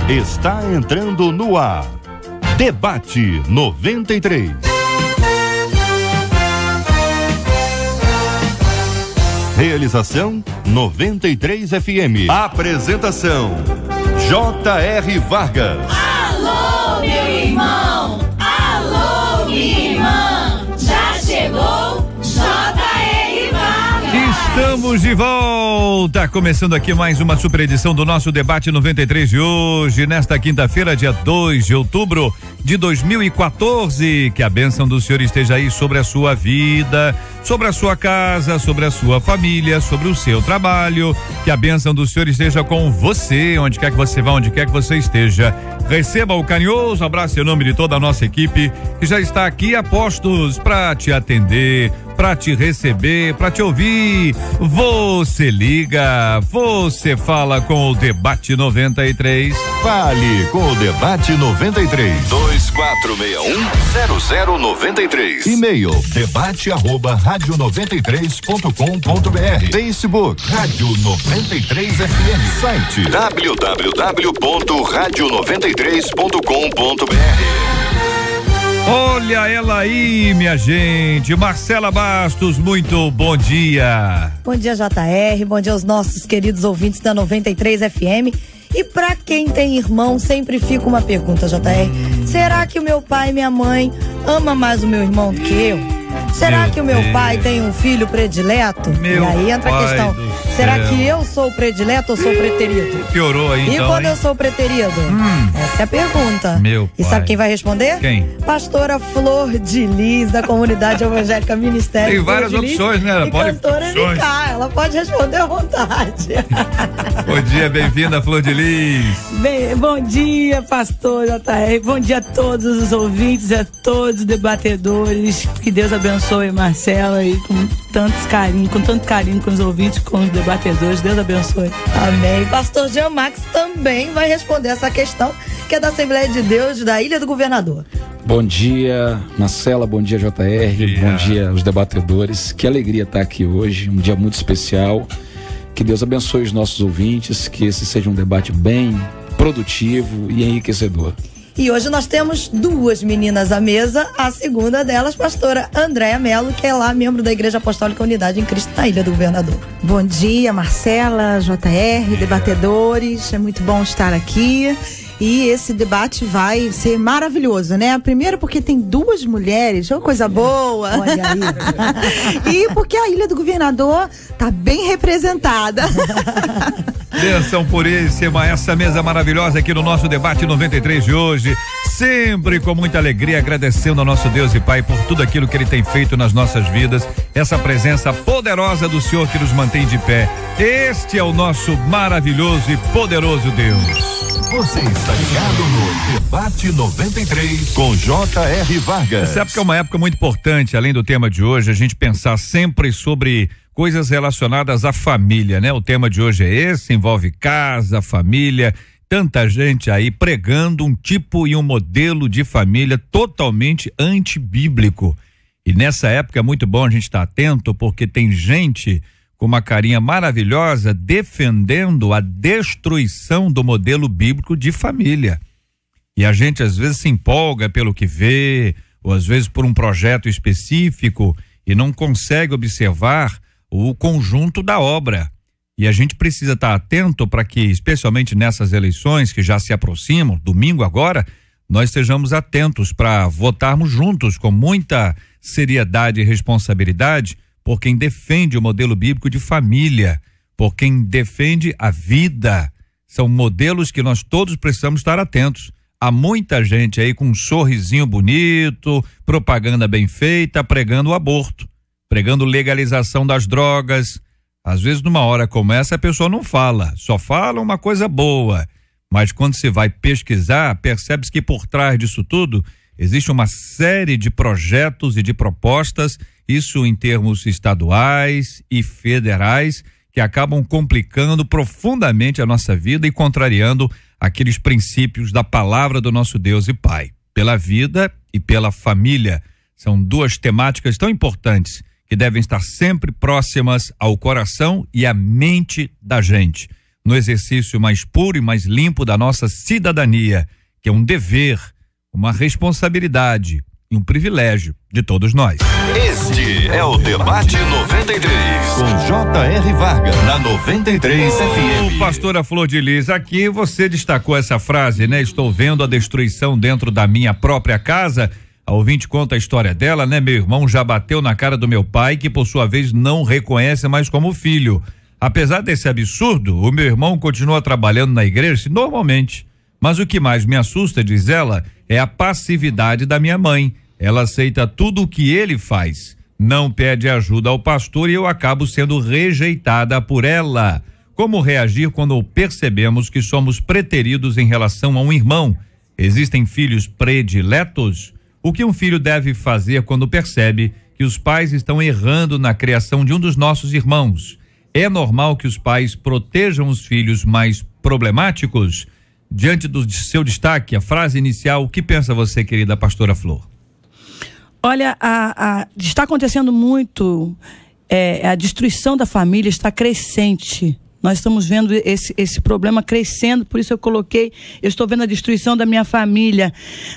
Está entrando no ar. Debate 93. Realização 93 FM. Apresentação J.R. Vargas. Alô, meu irmão! Alô, minha irmã! Já chegou J.R. Vargas! Estamos de volta, começando aqui mais uma super edição do nosso Debate 93 de hoje, nesta quinta-feira, dia 2 de outubro de 2014. Que a bênção do Senhor esteja aí sobre a sua vida, sobre a sua casa, sobre a sua família, sobre o seu trabalho. Que a bênção do Senhor esteja com você, onde quer que você vá, onde quer que você esteja. Receba o carinhoso abraço em nome de toda a nossa equipe que já está aqui a postos para te atender, para te receber, para te ouvir. Você liga, você fala com o Debate 93. Fale com o Debate 93. 2461-0093. E-mail debate@radio93.com.br. Facebook Rádio 93 FM. Site www.radio93.com.br. Olha ela aí, minha gente, Marcela Bastos, muito bom dia. Bom dia, JR, bom dia aos nossos queridos ouvintes da 93 FM. E pra quem tem irmão, sempre fica uma pergunta, JR. Será que o meu pai e minha mãe ama mais o meu irmão do que eu? Será que o meu pai tem um filho predileto? E aí entra a questão, será que eu sou o predileto ou sou o preterido? Piorou aí, então. E quando eu sou o preterido? Essa é a pergunta. E sabe quem vai responder? Quem? Pastora Flor de Lis, da Comunidade Evangélica Ministério. Tem várias opções, né? Ela pode cantora MK, ela pode responder à vontade. Bom dia, bem-vinda, Flor de Lis. Bom dia, pastor JR. Bom dia a todos os ouvintes, a todos os debatedores. Que Deus abençoe Marcela aí com tanto carinho com os ouvintes, com os debatedores. Deus abençoe. Amém. Pastor Jean Max também vai responder essa questão, que é da Assembleia de Deus da Ilha do Governador. Bom dia, Marcela, bom dia, JR, bom dia aos debatedores. Que alegria estar aqui hoje, um dia muito especial. Que Deus abençoe os nossos ouvintes, que esse seja um debate bem produtivo e enriquecedor. E hoje nós temos duas meninas à mesa, a segunda delas, pastora Andréia Mello, que é lá membro da Igreja Apostólica Unidade em Cristo na Ilha do Governador. Bom dia, Marcela, JR, debatedores, é muito bom estar aqui. E esse debate vai ser maravilhoso, né? Primeiro porque tem duas mulheres, uma coisa boa. Olha aí. E porque a Ilha do Governador tá bem representada. Bênção por essa mesa maravilhosa aqui no nosso Debate 93 de hoje. Sempre com muita alegria, agradecendo ao nosso Deus e Pai por tudo aquilo que Ele tem feito nas nossas vidas. Essa presença poderosa do Senhor que nos mantém de pé. Este é o nosso maravilhoso e poderoso Deus. Você está ligado no Debate 93 com J.R. Vargas. Essa época é uma época muito importante, além do tema de hoje, a gente pensar sempre sobre coisas relacionadas à família, né? O tema de hoje é esse, envolve casa, família, tanta gente aí pregando um tipo e um modelo de família totalmente antibíblico. E nessa época é muito bom a gente estar atento, porque tem gente com uma carinha maravilhosa defendendo a destruição do modelo bíblico de família. E a gente às vezes se empolga pelo que vê, ou às vezes por um projeto específico e não consegue observar o conjunto da obra. E a gente precisa estar atento para que, especialmente nessas eleições que já se aproximam, domingo agora, nós estejamos atentos para votarmos juntos com muita seriedade e responsabilidade por quem defende o modelo bíblico de família, por quem defende a vida. São modelos que nós todos precisamos estar atentos. Há muita gente aí com um sorrisinho bonito, propaganda bem feita, pregando o aborto, pregando legalização das drogas. Às vezes, numa hora como essa, a pessoa não fala, só fala uma coisa boa. Mas quando você vai pesquisar, percebe-se que por trás disso tudo existe uma série de projetos e de propostas, isso em termos estaduais e federais, que acabam complicando profundamente a nossa vida e contrariando aqueles princípios da palavra do nosso Deus e Pai. Pela vida e pela família. São duas temáticas tão importantes que devem estar sempre próximas ao coração e à mente da gente. no exercício mais puro e mais limpo da nossa cidadania, que é um dever, uma responsabilidade e um privilégio de todos nós. Este é o Debate 93, com J.R. Vargas, na 93 FM. Pastora Flor de Lis, aqui você destacou essa frase, né? Estou vendo a destruição dentro da minha própria casa. A ouvinte conta a história dela, né? Meu irmão já bateu na cara do meu pai, que por sua vez não reconhece mais como filho. Apesar desse absurdo, o meu irmão continua trabalhando na igreja normalmente. Mas o que mais me assusta, diz ela, é a passividade da minha mãe. Ela aceita tudo o que ele faz, não pede ajuda ao pastor e eu acabo sendo rejeitada por ela. Como reagir quando percebemos que somos preteridos em relação a um irmão? Existem filhos prediletos? O que um filho deve fazer quando percebe que os pais estão errando na criação de um dos nossos irmãos? É normal que os pais protejam os filhos mais problemáticos? Diante do seu destaque, a frase inicial, o que pensa você, querida pastora Flor? Olha, está acontecendo muito, a destruição da família está crescente. Nós estamos vendo esse problema crescendo, por isso eu estou vendo a destruição da minha família,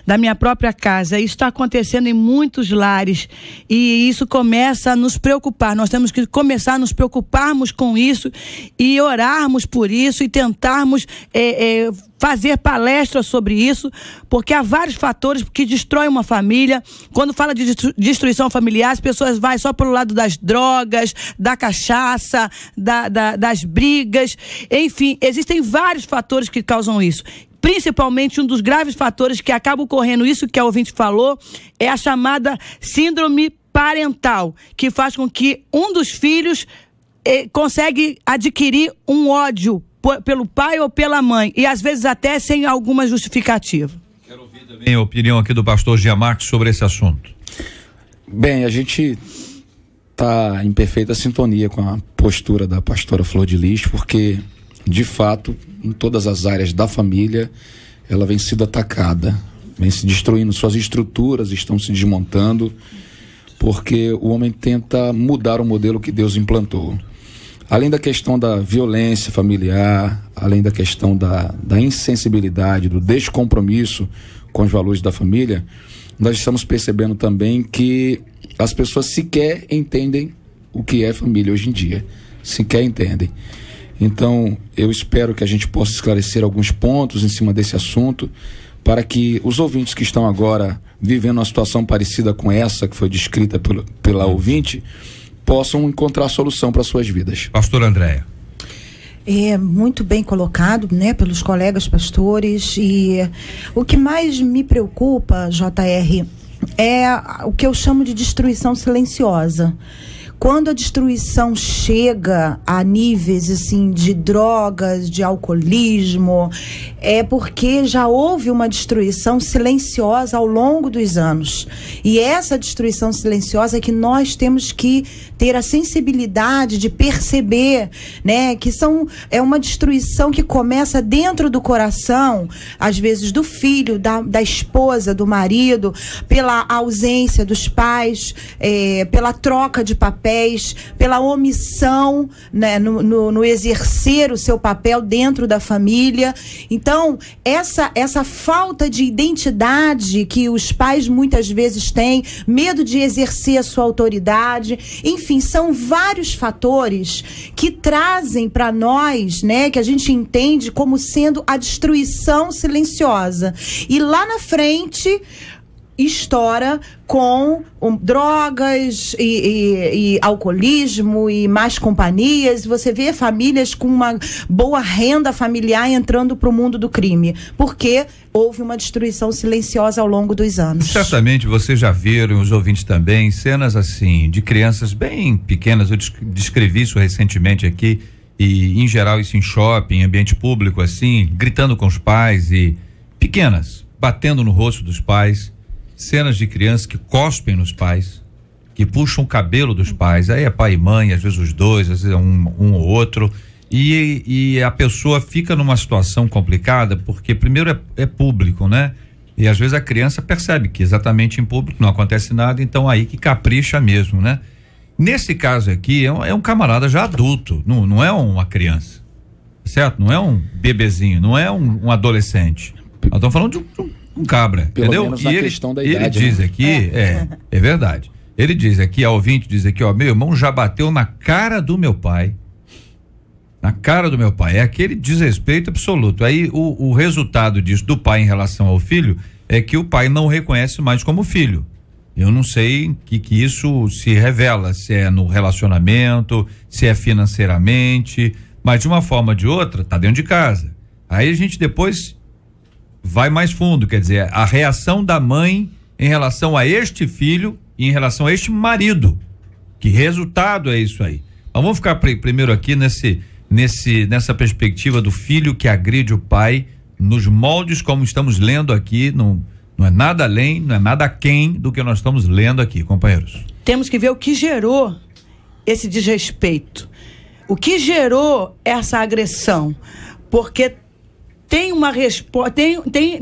da minha própria casa. Isso está acontecendo em muitos lares e isso começa a nos preocupar. Nós temos que começar a nos preocuparmos com isso e orarmos por isso e tentarmos fazer palestras sobre isso, porque há vários fatores que destroem uma família. Quando fala de destruição familiar, as pessoas vão só pelo lado das drogas, da cachaça, das brigas, enfim, existem vários fatores que causam isso. Principalmente um dos graves fatores que acaba ocorrendo isso que a ouvinte falou, é a chamada síndrome parental, que faz com que um dos filhos consegue adquirir um ódio pelo pai ou pela mãe, e às vezes até sem alguma justificativa. Quero ouvir também a opinião aqui do pastor Jean Marcos sobre esse assunto. Bem, a gente está em perfeita sintonia com a postura da pastora Flor de Lis, porque, de fato, em todas as áreas da família, ela vem sendo atacada, vem se destruindo, suas estruturas estão se desmontando, porque o homem tenta mudar o modelo que Deus implantou. Além da questão da violência familiar, além da questão da insensibilidade, do descompromisso com os valores da família, nós estamos percebendo também que as pessoas sequer entendem o que é família hoje em dia. Sequer entendem. Então, eu espero que a gente possa esclarecer alguns pontos em cima desse assunto, para que os ouvintes que estão agora vivendo uma situação parecida com essa que foi descrita pela ouvinte, possam encontrar solução para suas vidas. Pastor Andréia. É muito bem colocado, né, pelos colegas pastores, e o que mais me preocupa, JR, é o que eu chamo de destruição silenciosa. Quando a destruição chega a níveis assim de drogas, de alcoolismo, é porque já houve uma destruição silenciosa ao longo dos anos. E essa destruição silenciosa é que nós temos que ter a sensibilidade de perceber, né, que é uma destruição que começa dentro do coração, às vezes do filho, da esposa, do marido, pela ausência dos pais, pela troca de papéis, pela omissão, né, no exercer o seu papel dentro da família. Então, essa falta de identidade que os pais muitas vezes têm, medo de exercer a sua autoridade, enfim, são vários fatores que trazem para nós, né, que a gente entende como sendo a destruição silenciosa. E lá na frente estoura com drogas e alcoolismo e más companhias. Você vê famílias com uma boa renda familiar entrando para o mundo do crime, porque houve uma destruição silenciosa ao longo dos anos. Certamente vocês já viram, os ouvintes também, cenas assim de crianças bem pequenas. Eu descrevi isso recentemente aqui, e em geral isso em shopping, em ambiente público assim, gritando com os pais, e pequenas, batendo no rosto dos pais. Cenas de crianças que cospem nos pais, que puxam o cabelo dos pais, aí é pai e mãe, às vezes os dois, às vezes é um ou outro, e a pessoa fica numa situação complicada, porque primeiro é público, né? E às vezes a criança percebe que exatamente em público não acontece nada, então aí que capricha mesmo, né? Nesse caso aqui, é um camarada já adulto, não é uma criança. certo? Não é um bebezinho, não é um adolescente. Nós estamos falando de um cabra, Pelo entendeu? menos na questão da idade, ele diz né? aqui, é verdade. Ele diz aqui, a ouvinte diz aqui, ó, meu irmão já bateu na cara do meu pai. Na cara do meu pai. É aquele desrespeito absoluto. Aí o resultado disso do pai em relação ao filho é que o pai não reconhece mais como filho. Eu não sei que isso se revela, se é no relacionamento, se é financeiramente, mas de uma forma ou de outra, tá dentro de casa. Aí a gente depois vai mais fundo, quer dizer, a reação da mãe em relação a este filho e em relação a este marido. Que resultado é isso aí? Mas vamos ficar primeiro aqui nessa perspectiva do filho que agride o pai, nos moldes como estamos lendo aqui, não é nada além, não é nada aquém do que nós estamos lendo aqui, companheiros. Temos que ver o que gerou esse desrespeito, o que gerou essa agressão, porque tem uma resposta,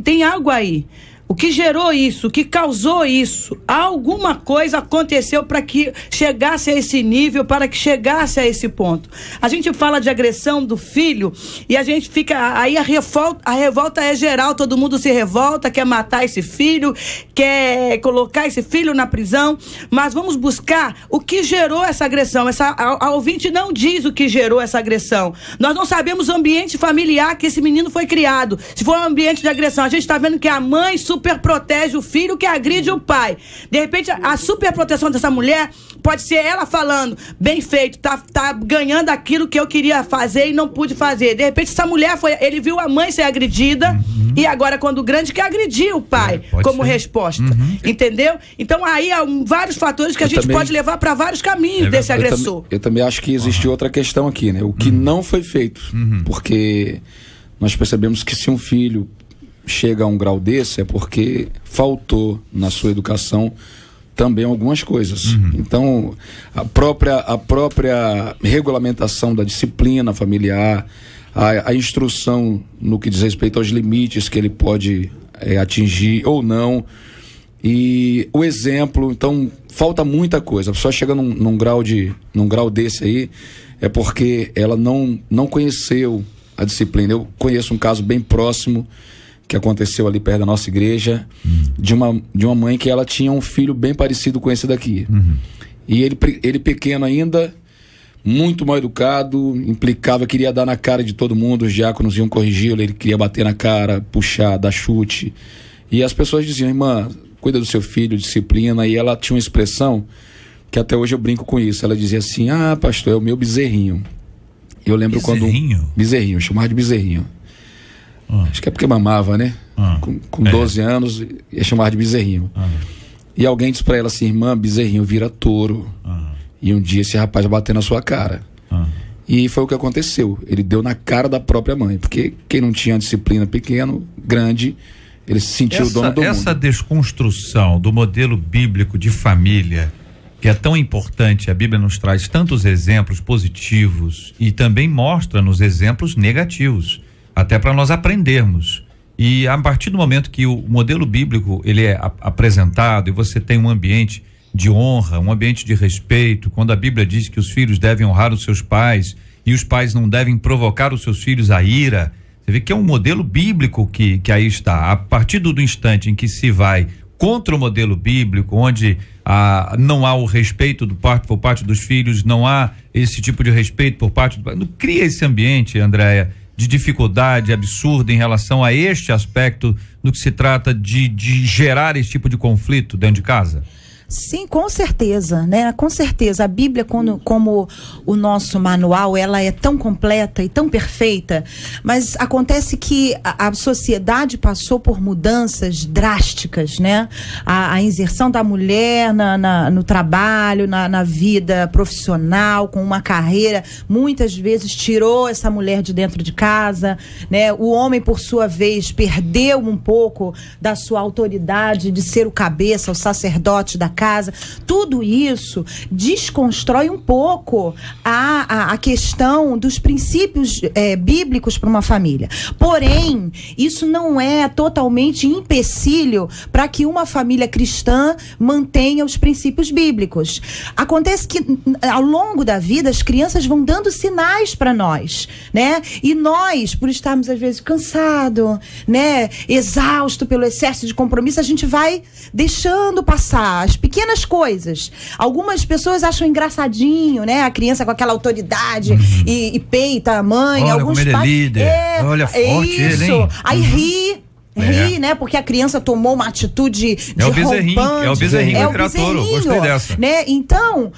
tem algo aí. O que gerou isso, o que causou isso, alguma coisa aconteceu para que chegasse a esse nível, para que chegasse a esse ponto. A gente fala de agressão do filho e a gente fica, aí a revolta é geral, todo mundo se revolta, quer matar esse filho, quer colocar esse filho na prisão, mas vamos buscar o que gerou essa agressão. A ouvinte não diz o que gerou essa agressão. Nós não sabemos o ambiente familiar que esse menino foi criado. Se for um ambiente de agressão, a gente está vendo que a mãe super protege o filho que agride o pai. De repente, a super proteção dessa mulher pode ser ela falando, bem feito, tá ganhando aquilo que eu queria fazer e não pude fazer. De repente, essa mulher ele viu a mãe ser agredida e agora, quando o grande, quer agredir o pai como resposta. Entendeu? Então, aí há vários fatores que a gente pode levar para vários caminhos desse agressor. Eu também acho que existe outra questão aqui, né? O que não foi feito. Porque nós percebemos que se um filho chega a um grau desse é porque faltou na sua educação também algumas coisas. Então, a própria regulamentação da disciplina familiar, a instrução no que diz respeito aos limites que ele pode atingir ou não, e o exemplo. Então, falta muita coisa. A pessoa chega num grau desse aí é porque ela não conheceu a disciplina. Eu conheço um caso bem próximo que aconteceu ali perto da nossa igreja, de uma mãe que ela tinha um filho bem parecido com esse daqui. E ele pequeno ainda, muito mal educado, implicava, queria dar na cara de todo mundo, os diáconos iam corrigi-lo, ele queria bater na cara, puxar, dar chute. E as pessoas diziam, irmã, cuida do seu filho, disciplina. E ela tinha uma expressão que até hoje eu brinco com isso. Ela dizia assim, pastor, é o meu bezerrinho. Eu lembro bezerrinho? Bezerrinho, eu chamava de bezerrinho. Acho que é porque mamava, né? Com 12 anos, ia chamar de bezerrinho. E alguém disse pra ela assim, irmã, bezerrinho vira touro. E um dia esse rapaz vai bater na sua cara. E foi o que aconteceu. Ele deu na cara da própria mãe. Porque quem não tinha disciplina pequeno, grande, ele se sentiu o dono do mundo. Essa desconstrução do modelo bíblico de família, que é tão importante, a Bíblia nos traz tantos exemplos positivos e também mostra-nos exemplos negativos, até para nós aprendermos. E a partir do momento que o modelo bíblico ele é apresentado e você tem um ambiente de honra, um ambiente de respeito, quando a Bíblia diz que os filhos devem honrar os seus pais e os pais não devem provocar os seus filhos à ira, você vê que é um modelo bíblico que aí está. A partir do instante em que se vai contra o modelo bíblico, onde não há o respeito por parte dos filhos, não há esse tipo de respeito por parte do... Não cria esse ambiente, Andréia, de dificuldade absurda em relação a este aspecto no que se trata de gerar esse tipo de conflito dentro de casa? Sim, com certeza, né? Com certeza. A Bíblia, como o nosso manual, ela é tão completa e tão perfeita, mas acontece que a sociedade passou por mudanças drásticas, né? A inserção da mulher no trabalho, na vida profissional, com uma carreira, muitas vezes tirou essa mulher de dentro de casa, né? O homem, por sua vez, perdeu um pouco da sua autoridade de ser o cabeça, o sacerdote da casa, tudo isso desconstrói um pouco a questão dos princípios bíblicos para uma família. Porém, isso não é totalmente empecilho para que uma família cristã mantenha os princípios bíblicos. Acontece que ao longo da vida as crianças vão dando sinais para nós, né? E nós, por estarmos às vezes cansado, né, exausto pelo excesso de compromisso, a gente vai deixando passar as pequenas coisas. Algumas pessoas acham engraçadinho, né, a criança com aquela autoridade e peita a mãe. Olha alguns como ele é líder. Olha, forte ele, hein? Aí ri, né? Porque a criança tomou uma atitude de rompante. É o bezerrinho, gostei dessa. Né? Então,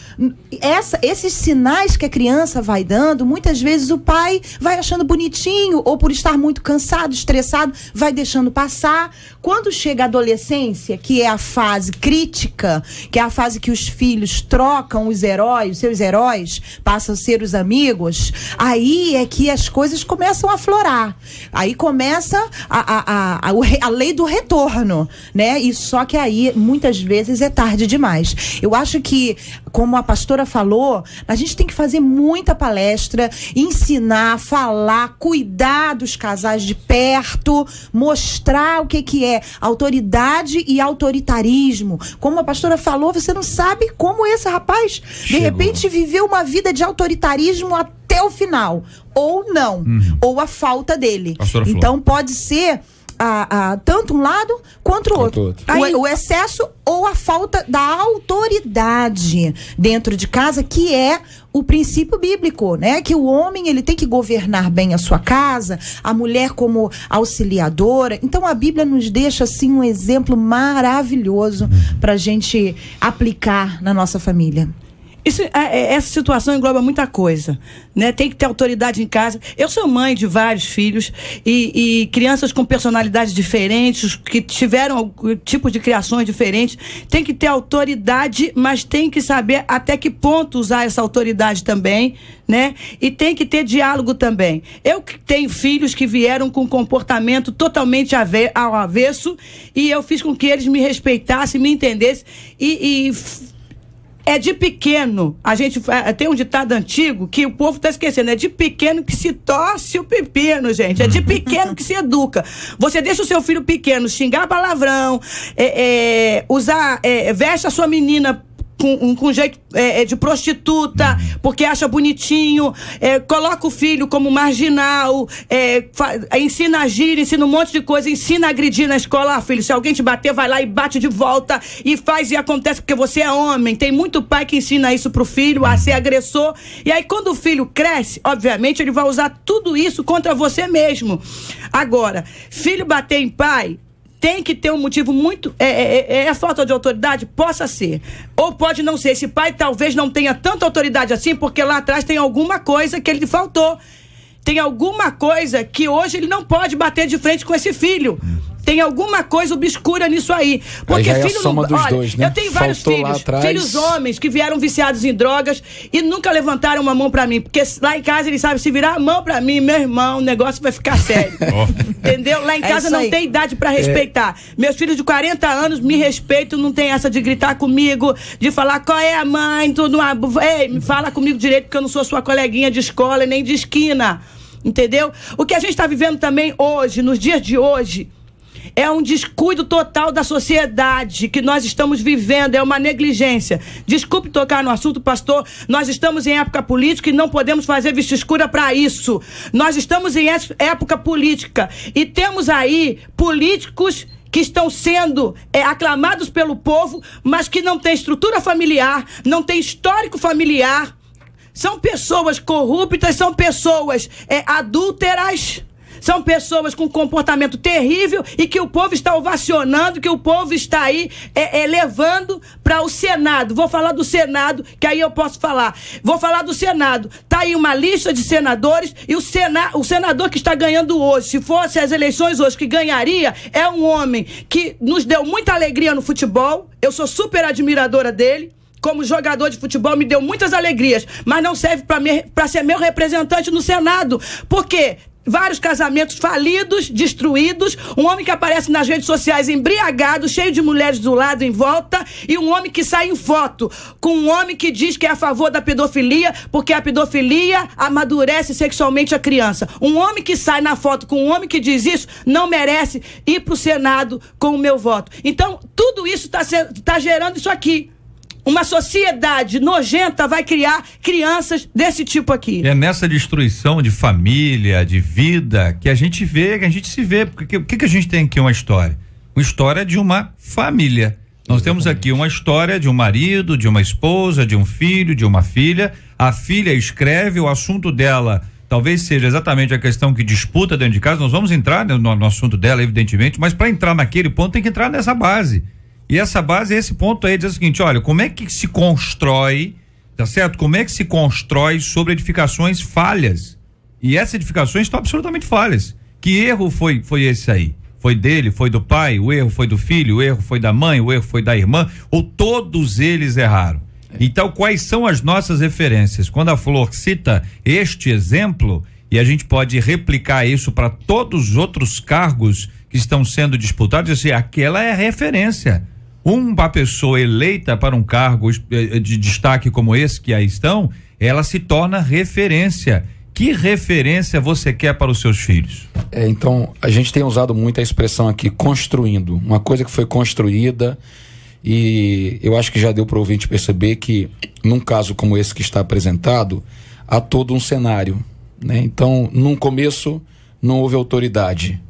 esses sinais que a criança vai dando, muitas vezes o pai vai achando bonitinho, ou por estar muito cansado, estressado, vai deixando passar. Quando chega a adolescência, que é a fase crítica, que é a fase que os filhos trocam os heróis, os seus heróis, passam a ser os amigos, aí é que as coisas começam a aflorar. Aí começa a lei do retorno, né? E só que aí, muitas vezes, é tarde demais. Eu acho que, como a pastora falou, a gente tem que fazer muita palestra, ensinar, falar, cuidar dos casais de perto, mostrar o que é autoridade e autoritarismo. Como a pastora falou, você não sabe como esse rapaz, de repente, viveu uma vida de autoritarismo até o final. Ou não. Ou a falta dele. Então, pode ser tanto um lado quanto o outro. O excesso ou a falta da autoridade dentro de casa, que é o princípio bíblico, né? Que o homem, ele tem que governar bem a sua casa, a mulher como auxiliadora. Então a Bíblia nos deixa assim um exemplo maravilhoso pra gente aplicar na nossa família. Essa situação engloba muita coisa, né? Tem que ter autoridade em casa. Eu sou mãe de vários filhos e crianças com personalidades diferentes, que tiveram tipos de criações diferentes. Tem que ter autoridade, mas tem que saber até que ponto usar essa autoridade também, né? E tem que ter diálogo também. Eu tenho filhos que vieram com comportamento totalmente ao avesso, e eu fiz com que eles me respeitassem, me entendessem é de pequeno, a gente tem um ditado antigo que o povo está esquecendo, é de pequeno que se torce o pepino, gente, é de pequeno que se educa. Você deixa o seu filho pequeno xingar palavrão, veste a sua menina com jeito de prostituta, porque acha bonitinho, coloca o filho como marginal, ensina a agir, ensina um monte de coisa, ensina a agredir na escola. Filho, se alguém te bater, vai lá e bate de volta, e faz e acontece porque você é homem. Tem muito pai que ensina isso pro filho, a ser agressor, e aí quando o filho cresce, obviamente ele vai usar tudo isso contra você mesmo. Agora, filho bater em pai tem que ter um motivo muito... É falta de autoridade? Possa ser. Ou pode não ser. Esse pai talvez não tenha tanta autoridade assim, porque lá atrás tem alguma coisa que ele faltou. Tem alguma coisa que hoje ele não pode bater de frente com esse filho. Tem alguma coisa obscura nisso aí. Porque aí filho não... Olha, dois, né? Eu tenho vários filhos homens que vieram viciados em drogas e nunca levantaram uma mão pra mim. Porque lá em casa eles sabem, se virar a mão pra mim, meu irmão, o negócio vai ficar sério. Entendeu? Lá em casa não tem idade pra respeitar. Meus filhos de 40 anos me respeitam, não tem essa de gritar comigo, de falar qual é a mãe, tudo. Ei, me fala comigo direito, porque eu não sou sua coleguinha de escola nem de esquina. Entendeu? O que a gente tá vivendo também hoje, nos dias de hoje, é um descuido total da sociedade que nós estamos vivendo, é uma negligência. Desculpe tocar no assunto, pastor, nós estamos em época política e não podemos fazer vista escura para isso. Nós estamos em época política e temos aí políticos que estão sendo aclamados pelo povo, mas que não têm estrutura familiar, não têm histórico familiar. São pessoas corruptas, são pessoas adúlteras. São pessoas com comportamento terrível e que o povo está ovacionando, que o povo está aí levando para o Senado. Vou falar do Senado, que aí eu posso falar. Vou falar do Senado. Está aí uma lista de senadores e o senador que está ganhando hoje, se fosse as eleições hoje, que ganharia, é um homem que nos deu muita alegria no futebol. Eu sou super admiradora dele. Como jogador de futebol, me deu muitas alegrias, mas não serve para ser meu representante no Senado, porque vários casamentos falidos, destruídos, um homem que aparece nas redes sociais embriagado, cheio de mulheres do lado em volta, e um homem que sai em foto com um homem que diz que é a favor da pedofilia, porque a pedofilia amadurece sexualmente a criança. Um homem que sai na foto com um homem que diz isso não merece ir pro Senado com o meu voto. Então, tudo isso tá gerando isso aqui. Uma sociedade nojenta vai criar crianças desse tipo aqui. É nessa destruição de família, de vida, que a gente vê, que a gente se vê. Porque o que a gente tem aqui? Uma história de uma família. Nós temos aqui uma história de um marido, de uma esposa, de um filho, de uma filha. A filha escreve, o assunto dela talvez seja exatamente a questão que disputa dentro de casa. Nós vamos entrar no assunto dela, evidentemente, mas para entrar naquele ponto tem que entrar nessa base. E essa base, esse ponto aí, diz o seguinte: olha, como é que se constrói, tá certo? Como é que se constrói sobre edificações falhas? E essas edificações estão absolutamente falhas. Que erro foi esse aí? Foi dele, foi do pai, o erro foi do filho, o erro foi da mãe, o erro foi da irmã, ou todos eles erraram? Então, quais são as nossas referências? Quando a Flor cita este exemplo, e a gente pode replicar isso para todos os outros cargos que estão sendo disputados, assim, aquela é a referência. Uma pessoa eleita para um cargo de destaque como esse que aí estão, ela se torna referência. Que referência você quer para os seus filhos? Então, a gente tem usado muito a expressão aqui, construindo. Uma coisa que foi construída, e eu acho que já deu para o ouvinte perceber que, num caso como esse que está apresentado, há todo um cenário, né? Então, num começo, não houve autoridade.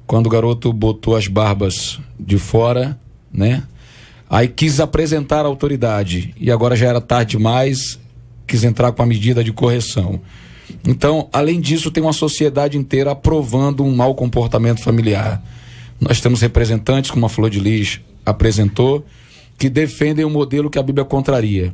Quando o garoto botou as barbas de fora, né? Aí quis apresentar a autoridade e agora já era tarde demais, quis entrar com a medida de correção. Então, além disso, tem uma sociedade inteira aprovando um mau comportamento familiar. Nós temos representantes, como a Flor de Lis apresentou, que defendem um modelo que a Bíblia contraria.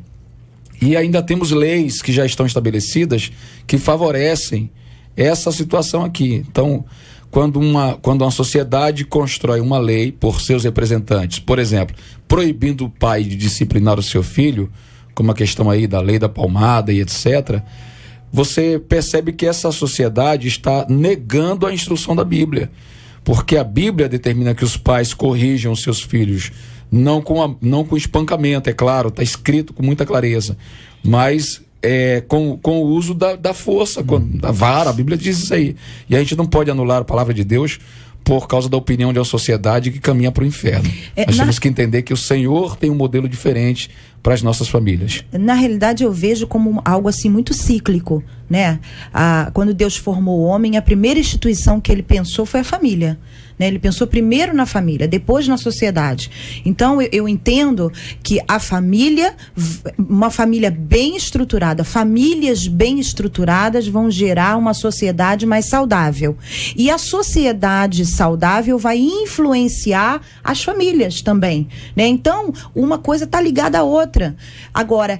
E ainda temos leis que já estão estabelecidas que favorecem essa situação aqui. Então, quando uma sociedade constrói uma lei por seus representantes, por exemplo, proibindo o pai de disciplinar o seu filho, como a questão aí da lei da palmada e etc., você percebe que essa sociedade está negando a instrução da Bíblia, porque a Bíblia determina que os pais corrijam os seus filhos, não com espancamento, é claro, está escrito com muita clareza, mas com o uso da força, da vara. A Bíblia diz isso aí. E a gente não pode anular a palavra de Deus por causa da opinião de uma sociedade que caminha para o inferno. Nós temos que entender que o Senhor tem um modelo diferente para as nossas famílias. Na realidade, eu vejo como algo assim muito cíclico, né? Quando Deus formou o homem, a primeira instituição que ele pensou foi a família, né? Ele pensou primeiro na família, depois na sociedade. Então, eu entendo que a família, uma família bem estruturada, famílias bem estruturadas vão gerar uma sociedade mais saudável. E a sociedade saudável vai influenciar as famílias também, né? Então, uma coisa está ligada à outra. Agora,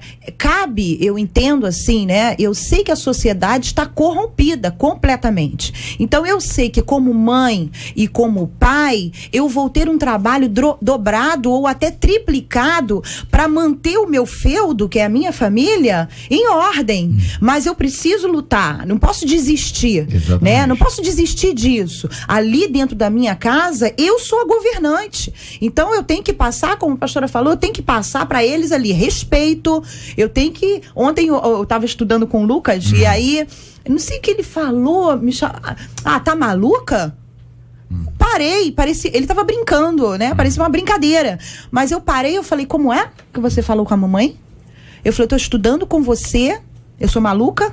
eu entendo assim, né? Eu sei que a sociedade está corrompida completamente. Então, eu sei que como mãe e como pai, eu vou ter um trabalho dobrado ou até triplicado para manter o meu feudo, que é a minha família, em ordem. Mas eu preciso lutar, não posso desistir, né? Não posso desistir disso. Ali dentro da minha casa, eu sou a governante. Então, eu tenho que passar, como a pastora falou, eu tenho que passar para eles ali respeito. Eu tenho que... Ontem eu estava estudando com o Lucas e aí, não sei o que ele falou, tá maluca? Parei, parecia, ele tava brincando, né? Parecia uma brincadeira. Mas eu parei, eu falei, como é que você falou com a mamãe? Eu falei, eu tô estudando com você, eu sou maluca?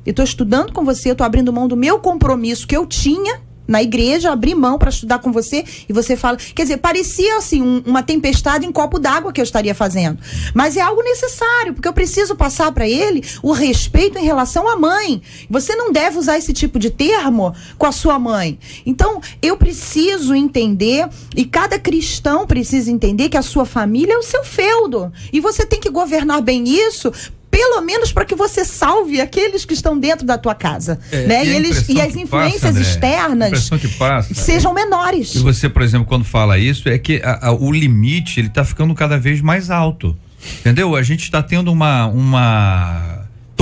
Eu tô estudando com você, eu tô abrindo mão do meu compromisso que eu tinha na igreja, abri mão para estudar com você, e você fala, quer dizer, parecia assim uma tempestade em copo d'água que eu estaria fazendo, mas é algo necessário, porque eu preciso passar para ele o respeito em relação à mãe. Você não deve usar esse tipo de termo com a sua mãe. Então, eu preciso entender, e cada cristão precisa entender que a sua família é o seu feudo, e você tem que governar bem isso, pelo menos para que você salve aqueles que estão dentro da tua casa, né? E as influências externas sejam menores. E você, por exemplo, quando fala isso, é que o limite, ele tá ficando cada vez mais alto, entendeu? A gente está tendo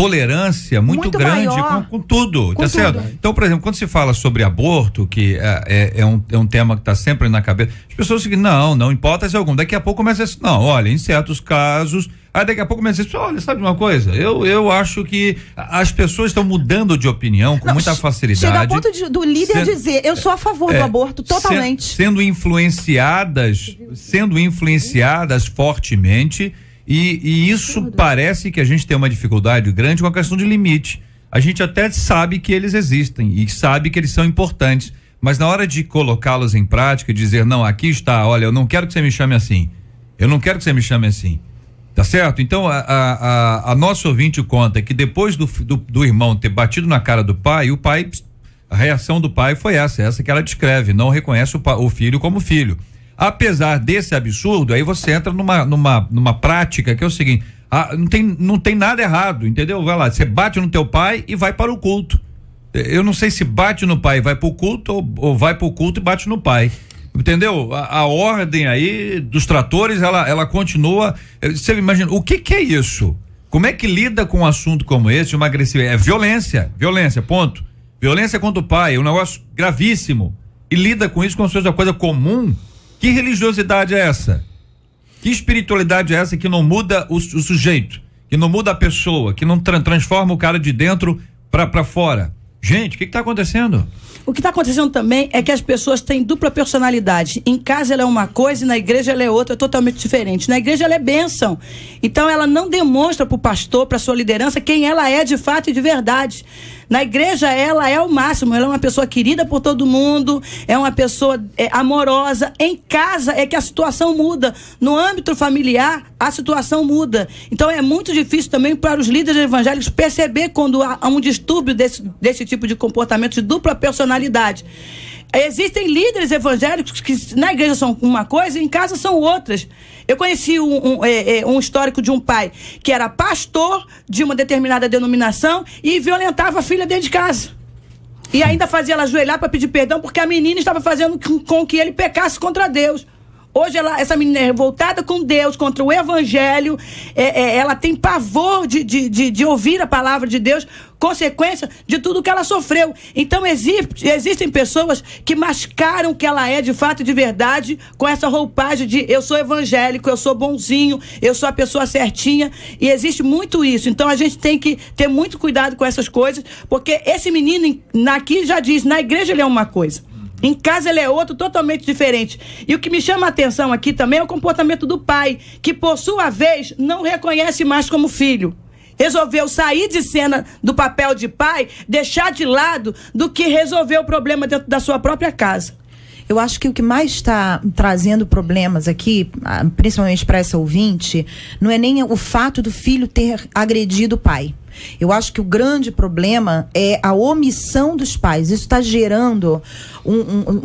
tolerância muito grande com tudo, tá certo? Então, por exemplo, quando se fala sobre aborto, que é um tema que está sempre na cabeça, as pessoas ficam, não importa se algum, daqui a pouco começa a não, olha, em certos casos, aí daqui a pouco começa a olha, sabe uma coisa? Eu acho que as pessoas estão mudando de opinião com muita facilidade. Chega ao ponto do líder dizer, eu sou a favor do aborto, totalmente. Sendo influenciadas fortemente. E isso parece que a gente tem uma dificuldade grande com a questão de limite. A gente até sabe que eles existem e sabe que eles são importantes, mas na hora de colocá-los em prática e dizer, não, aqui está, olha, eu não quero que você me chame assim, tá certo? Então a nossa ouvinte conta que depois do irmão ter batido na cara do pai, a reação do pai foi essa que ela descreve, não reconhece o filho como filho. Apesar desse absurdo, aí você entra numa prática que é o seguinte, não tem nada errado, entendeu? Vai lá, você bate no teu pai e vai para o culto. Eu não sei se bate no pai e vai para o culto ou vai para o culto e bate no pai. Entendeu? A ordem aí dos tratores, ela continua. Você imagina, o que é isso? Como é que lida com um assunto como esse, uma agressividade? É violência, ponto. Violência contra o pai, é um negócio gravíssimo. E lida com isso como se fosse uma coisa comum. Que religiosidade é essa? Que espiritualidade é essa que não muda o sujeito, que não muda a pessoa, que não transforma o cara de dentro para fora? Gente, o que está acontecendo? O que está acontecendo também é que as pessoas têm dupla personalidade. Em casa ela é uma coisa e na igreja ela é outra, totalmente diferente. Na igreja ela é bênção. Então ela não demonstra para o pastor, para sua liderança, quem ela é de fato e de verdade. Na igreja ela é o máximo, ela é uma pessoa querida por todo mundo, é uma pessoa amorosa. Em casa é que a situação muda. No âmbito familiar, a situação muda. Então é muito difícil também para os líderes evangélicos perceber quando há um distúrbio desse tipo de comportamento de dupla personalidade. Existem líderes evangélicos que na igreja são uma coisa e em casa são outras. Eu conheci um histórico de um pai que era pastor de uma determinada denominação e violentava a filha dentro de casa. E ainda fazia ela ajoelhar para pedir perdão porque a menina estava fazendo com que ele pecasse contra Deus. Hoje essa menina é revoltada com Deus, contra o evangelho, ela tem pavor de ouvir a palavra de Deus, consequência de tudo que ela sofreu. Então existem pessoas que mascaram que ela é de fato e de verdade com essa roupagem de eu sou evangélico, eu sou bonzinho, eu sou a pessoa certinha, e existe muito isso. Então a gente tem que ter muito cuidado com essas coisas, porque esse menino aqui já diz, na igreja ele é uma coisa, em casa ele é outro, totalmente diferente. E o que me chama a atenção aqui também é o comportamento do pai, que por sua vez não reconhece mais como filho. Resolveu sair de cena do papel de pai, deixar de lado do que resolver o problema dentro da sua própria casa. Eu acho que o que mais está trazendo problemas aqui, principalmente para essa ouvinte, não é nem o fato do filho ter agredido o pai. Eu acho que o grande problema é a omissão dos pais. Isso está gerando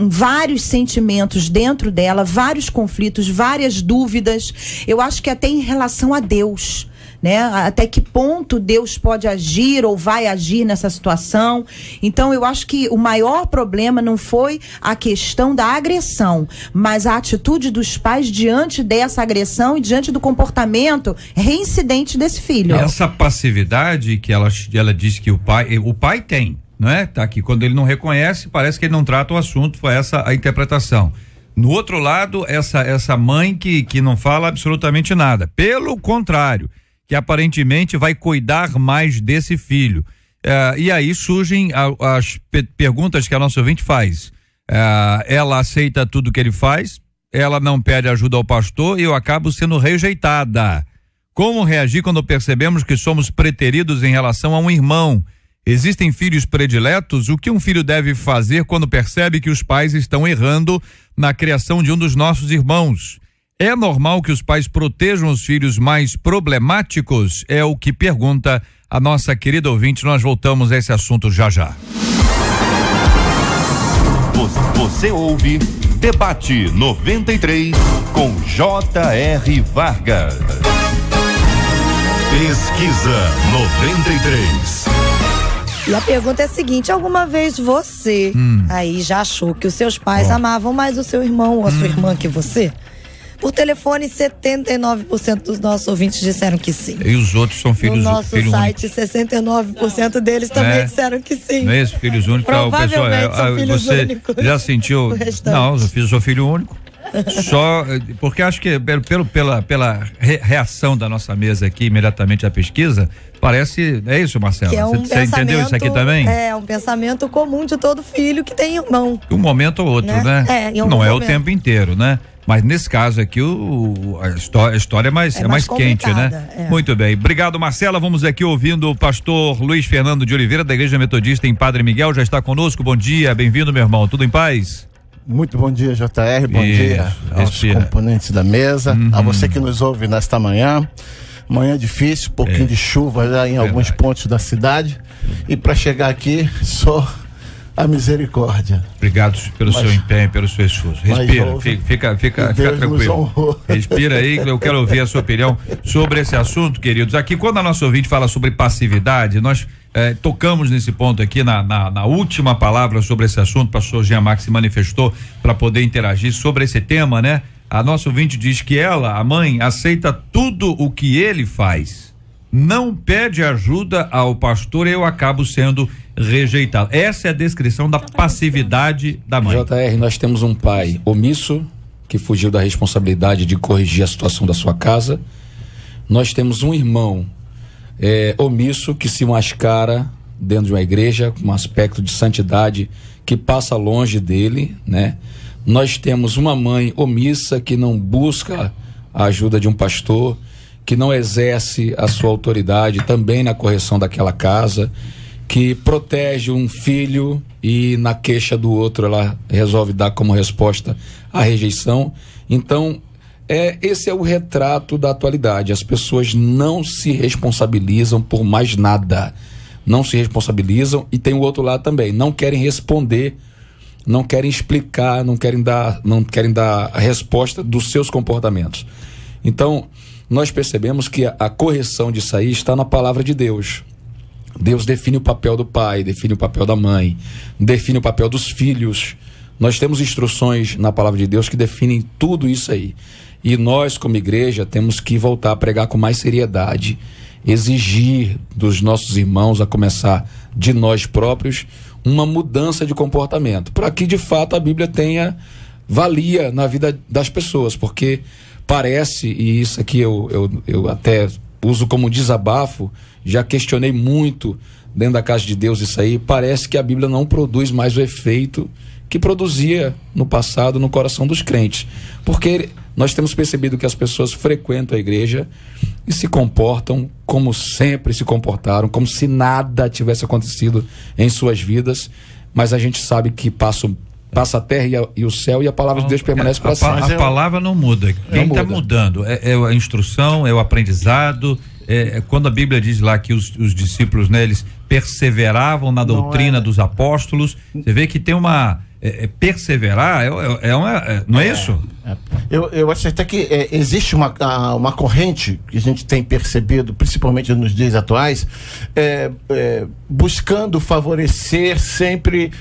vários sentimentos dentro dela, vários conflitos, várias dúvidas. Eu acho que até em relação a Deus, né? Até que ponto Deus pode agir ou vai agir nessa situação. Então eu acho que o maior problema não foi a questão da agressão, mas a atitude dos pais diante dessa agressão e diante do comportamento reincidente desse filho. Essa passividade que ela disse que o pai tem, não é? Tá aqui, quando ele não reconhece, parece que ele não trata o assunto, foi essa a interpretação. No outro lado, essa mãe que não fala absolutamente nada, pelo contrário, que aparentemente vai cuidar mais desse filho. E aí surgem as perguntas que a nossa ouvinte faz. Ela aceita tudo que ele faz, ela não pede ajuda ao pastor e eu acabo sendo rejeitada. Como reagir quando percebemos que somos preteridos em relação a um irmão? Existem filhos prediletos? O que um filho deve fazer quando percebe que os pais estão errando na criação de um dos nossos irmãos? É normal que os pais protejam os filhos mais problemáticos? É o que pergunta a nossa querida ouvinte. Nós voltamos a esse assunto já já. Você ouve Debate 93 com J.R. Vargas. Pesquisa 93. E a pergunta é a seguinte: alguma vez você aí já achou que os seus pais amavam mais o seu irmão ou a sua irmã que você? Por telefone, 79% dos nossos ouvintes disseram que sim. E os outros são filhos únicos. No nosso site, 69% deles também disseram que sim. Não é isso, filhos únicos. Provavelmente são filhos você únicos. já sentiu? Não, eu sou filho único. Só porque acho que pela reação da nossa mesa aqui imediatamente à pesquisa, parece, é isso, Marcelo? Que é você entendeu isso aqui também? É um pensamento comum de todo filho que tem irmão. Um momento ou outro, né? Não é o tempo inteiro, né? Mas nesse caso aqui a história é mais quente, né? É. Muito bem. Obrigado, Marcela. Vamos aqui ouvindo o pastor Luiz Fernando de Oliveira, da Igreja Metodista em Padre Miguel. Já está conosco. Bom dia, bem-vindo, meu irmão. Tudo em paz? Muito bom dia, JR, bom dia aos componentes da mesa, a você que nos ouve nesta manhã difícil, pouquinho de chuva já em alguns pontos da cidade, e para chegar aqui, só a misericórdia. Obrigado pelo seu empenho, pelo seu esforço. Respira, fica tranquilo. Respira aí, que eu quero ouvir a sua opinião sobre esse assunto, queridos. Aqui, quando a nossa ouvinte fala sobre passividade, nós tocamos nesse ponto aqui na última palavra sobre esse assunto. O pastor Jean Max se manifestou para poder interagir sobre esse tema, né? A nossa ouvinte diz que ela, a mãe, aceita tudo o que ele faz, não pede ajuda ao pastor e eu acabo sendo rejeitado. Essa é a descrição da passividade da mãe. JR, nós temos um pai omisso que fugiu da responsabilidade de corrigir a situação da sua casa. Nós temos um irmão omisso que se mascara dentro de uma igreja com um aspecto de santidade que passa longe dele, né? Nós temos uma mãe omissa que não busca a ajuda de um pastor, que não exerce a sua autoridade também na correção daquela casa, que protege um filho e na queixa do outro ela resolve dar como resposta a rejeição. Então, esse é o retrato da atualidade. As pessoas não se responsabilizam por mais nada. Não se responsabilizam, e tem o outro lado também. Não querem responder, não querem explicar, não querem dar a resposta dos seus comportamentos. Então, nós percebemos que a correção disso aí está na palavra de Deus. Deus define o papel do pai, define o papel da mãe, define o papel dos filhos. Nós temos instruções na palavra de Deus que definem tudo isso aí. E nós, como igreja, temos que voltar a pregar com mais seriedade, exigir dos nossos irmãos, a começar de nós próprios, uma mudança de comportamento, para que de fato a Bíblia tenha valia na vida das pessoas, porque parece, e isso aqui eu até uso como desabafo, já questionei muito dentro da casa de Deus isso aí, parece que a Bíblia não produz mais o efeito que produzia no passado no coração dos crentes, porque nós temos percebido que as pessoas frequentam a igreja e se comportam como sempre se comportaram, como se nada tivesse acontecido em suas vidas, mas a gente sabe que passa a terra e o céu, e a palavra de Deus permanece para sempre. A palavra não muda. Quem está mudando é a instrução, é o aprendizado. Quando a Bíblia diz lá que os discípulos, né, eles perseveravam na doutrina dos apóstolos, você vê que tem uma perseverar, não é isso? Eu acho até que existe uma corrente que a gente tem percebido, principalmente nos dias atuais, buscando favorecer sempre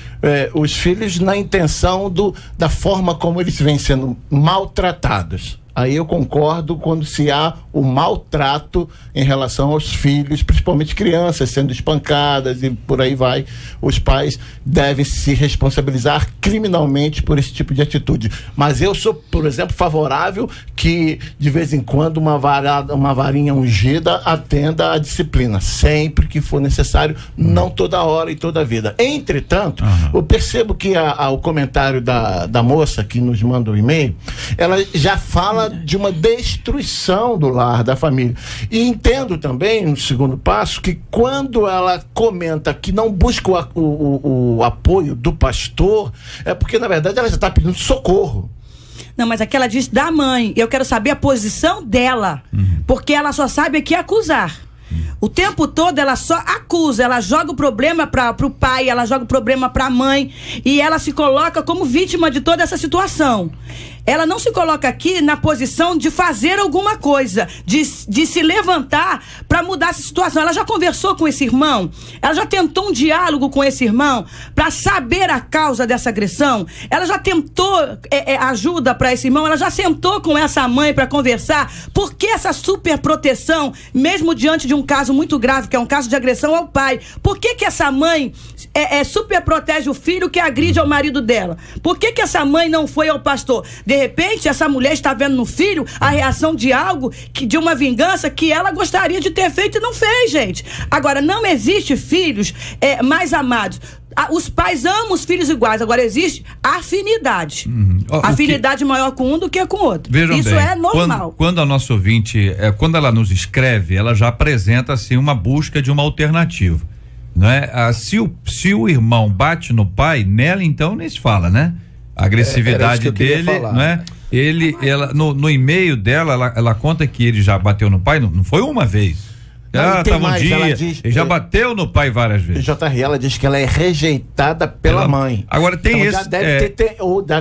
os filhos na intenção da forma como eles vêm sendo maltratados. Aí eu concordo quando se há o maltrato em relação aos filhos, principalmente crianças sendo espancadas e por aí vai. Os pais devem se responsabilizar criminalmente por esse tipo de atitude. Mas eu sou, por exemplo, favorável que de vez em quando uma varinha ungida atenda à disciplina, sempre que for necessário, não toda hora e toda a vida. Entretanto, eu percebo que o comentário da moça que nos manda o e-mail, ela já fala de uma destruição do lar, da família. E entendo também, no segundo passo, que quando ela comenta que não busca o apoio do pastor, é porque, na verdade, ela já está pedindo socorro. Não, mas aqui ela diz da mãe. Eu quero saber a posição dela, porque ela só sabe aqui acusar. O tempo todo ela só acusa, ela joga o problema pro pai, ela joga o problema pra mãe e ela se coloca como vítima de toda essa situação. Ela não se coloca aqui na posição de fazer alguma coisa, de se levantar para mudar essa situação. Ela já conversou com esse irmão? Ela já tentou um diálogo com esse irmão para saber a causa dessa agressão? Ela já tentou ajuda para esse irmão? Ela já sentou com essa mãe para conversar? Por que essa super proteção, mesmo diante de um caso muito grave, que é um caso de agressão ao pai? Por que essa mãe super protege o filho que agride ao marido dela? Por que essa mãe não foi ao pastor? De repente, essa mulher está vendo no filho a reação de algo, de uma vingança que ela gostaria de ter feito e não fez, gente. Agora, não existe filhos mais amados. Os pais amam os filhos iguais, agora existe afinidade. Afinidade maior com um do que com o outro. Vejam isso bem, é normal. Quando a nossa ouvinte, quando ela nos escreve, ela já apresenta assim uma busca de uma alternativa, não é? Se o irmão bate no pai, nela então nem se fala, né? A agressividade dele, não é? Ela, no e-mail dela, ela conta que ele já bateu no pai, não foi uma vez. Tava um dia, ele já bateu no pai várias vezes. JR, ela diz que ela é rejeitada pela mãe. Agora tem então, já deve ter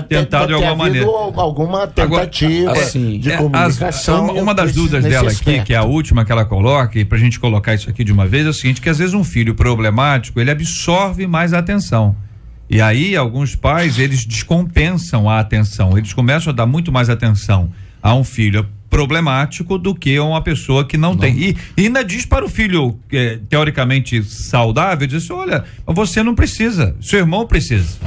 tentado de alguma maneira. Alguma tentativa de comunicação. Uma das dúvidas dela aqui, que é a última que ela coloca, e pra gente colocar isso aqui de uma vez, é o seguinte, que às vezes um filho problemático, ele absorve mais a atenção. E aí, alguns pais, eles descompensam a atenção, eles começam a dar muito mais atenção a um filho problemático do que a uma pessoa que não tem. E ainda diz para o filho, teoricamente saudável, diz assim, olha, você não precisa, seu irmão precisa.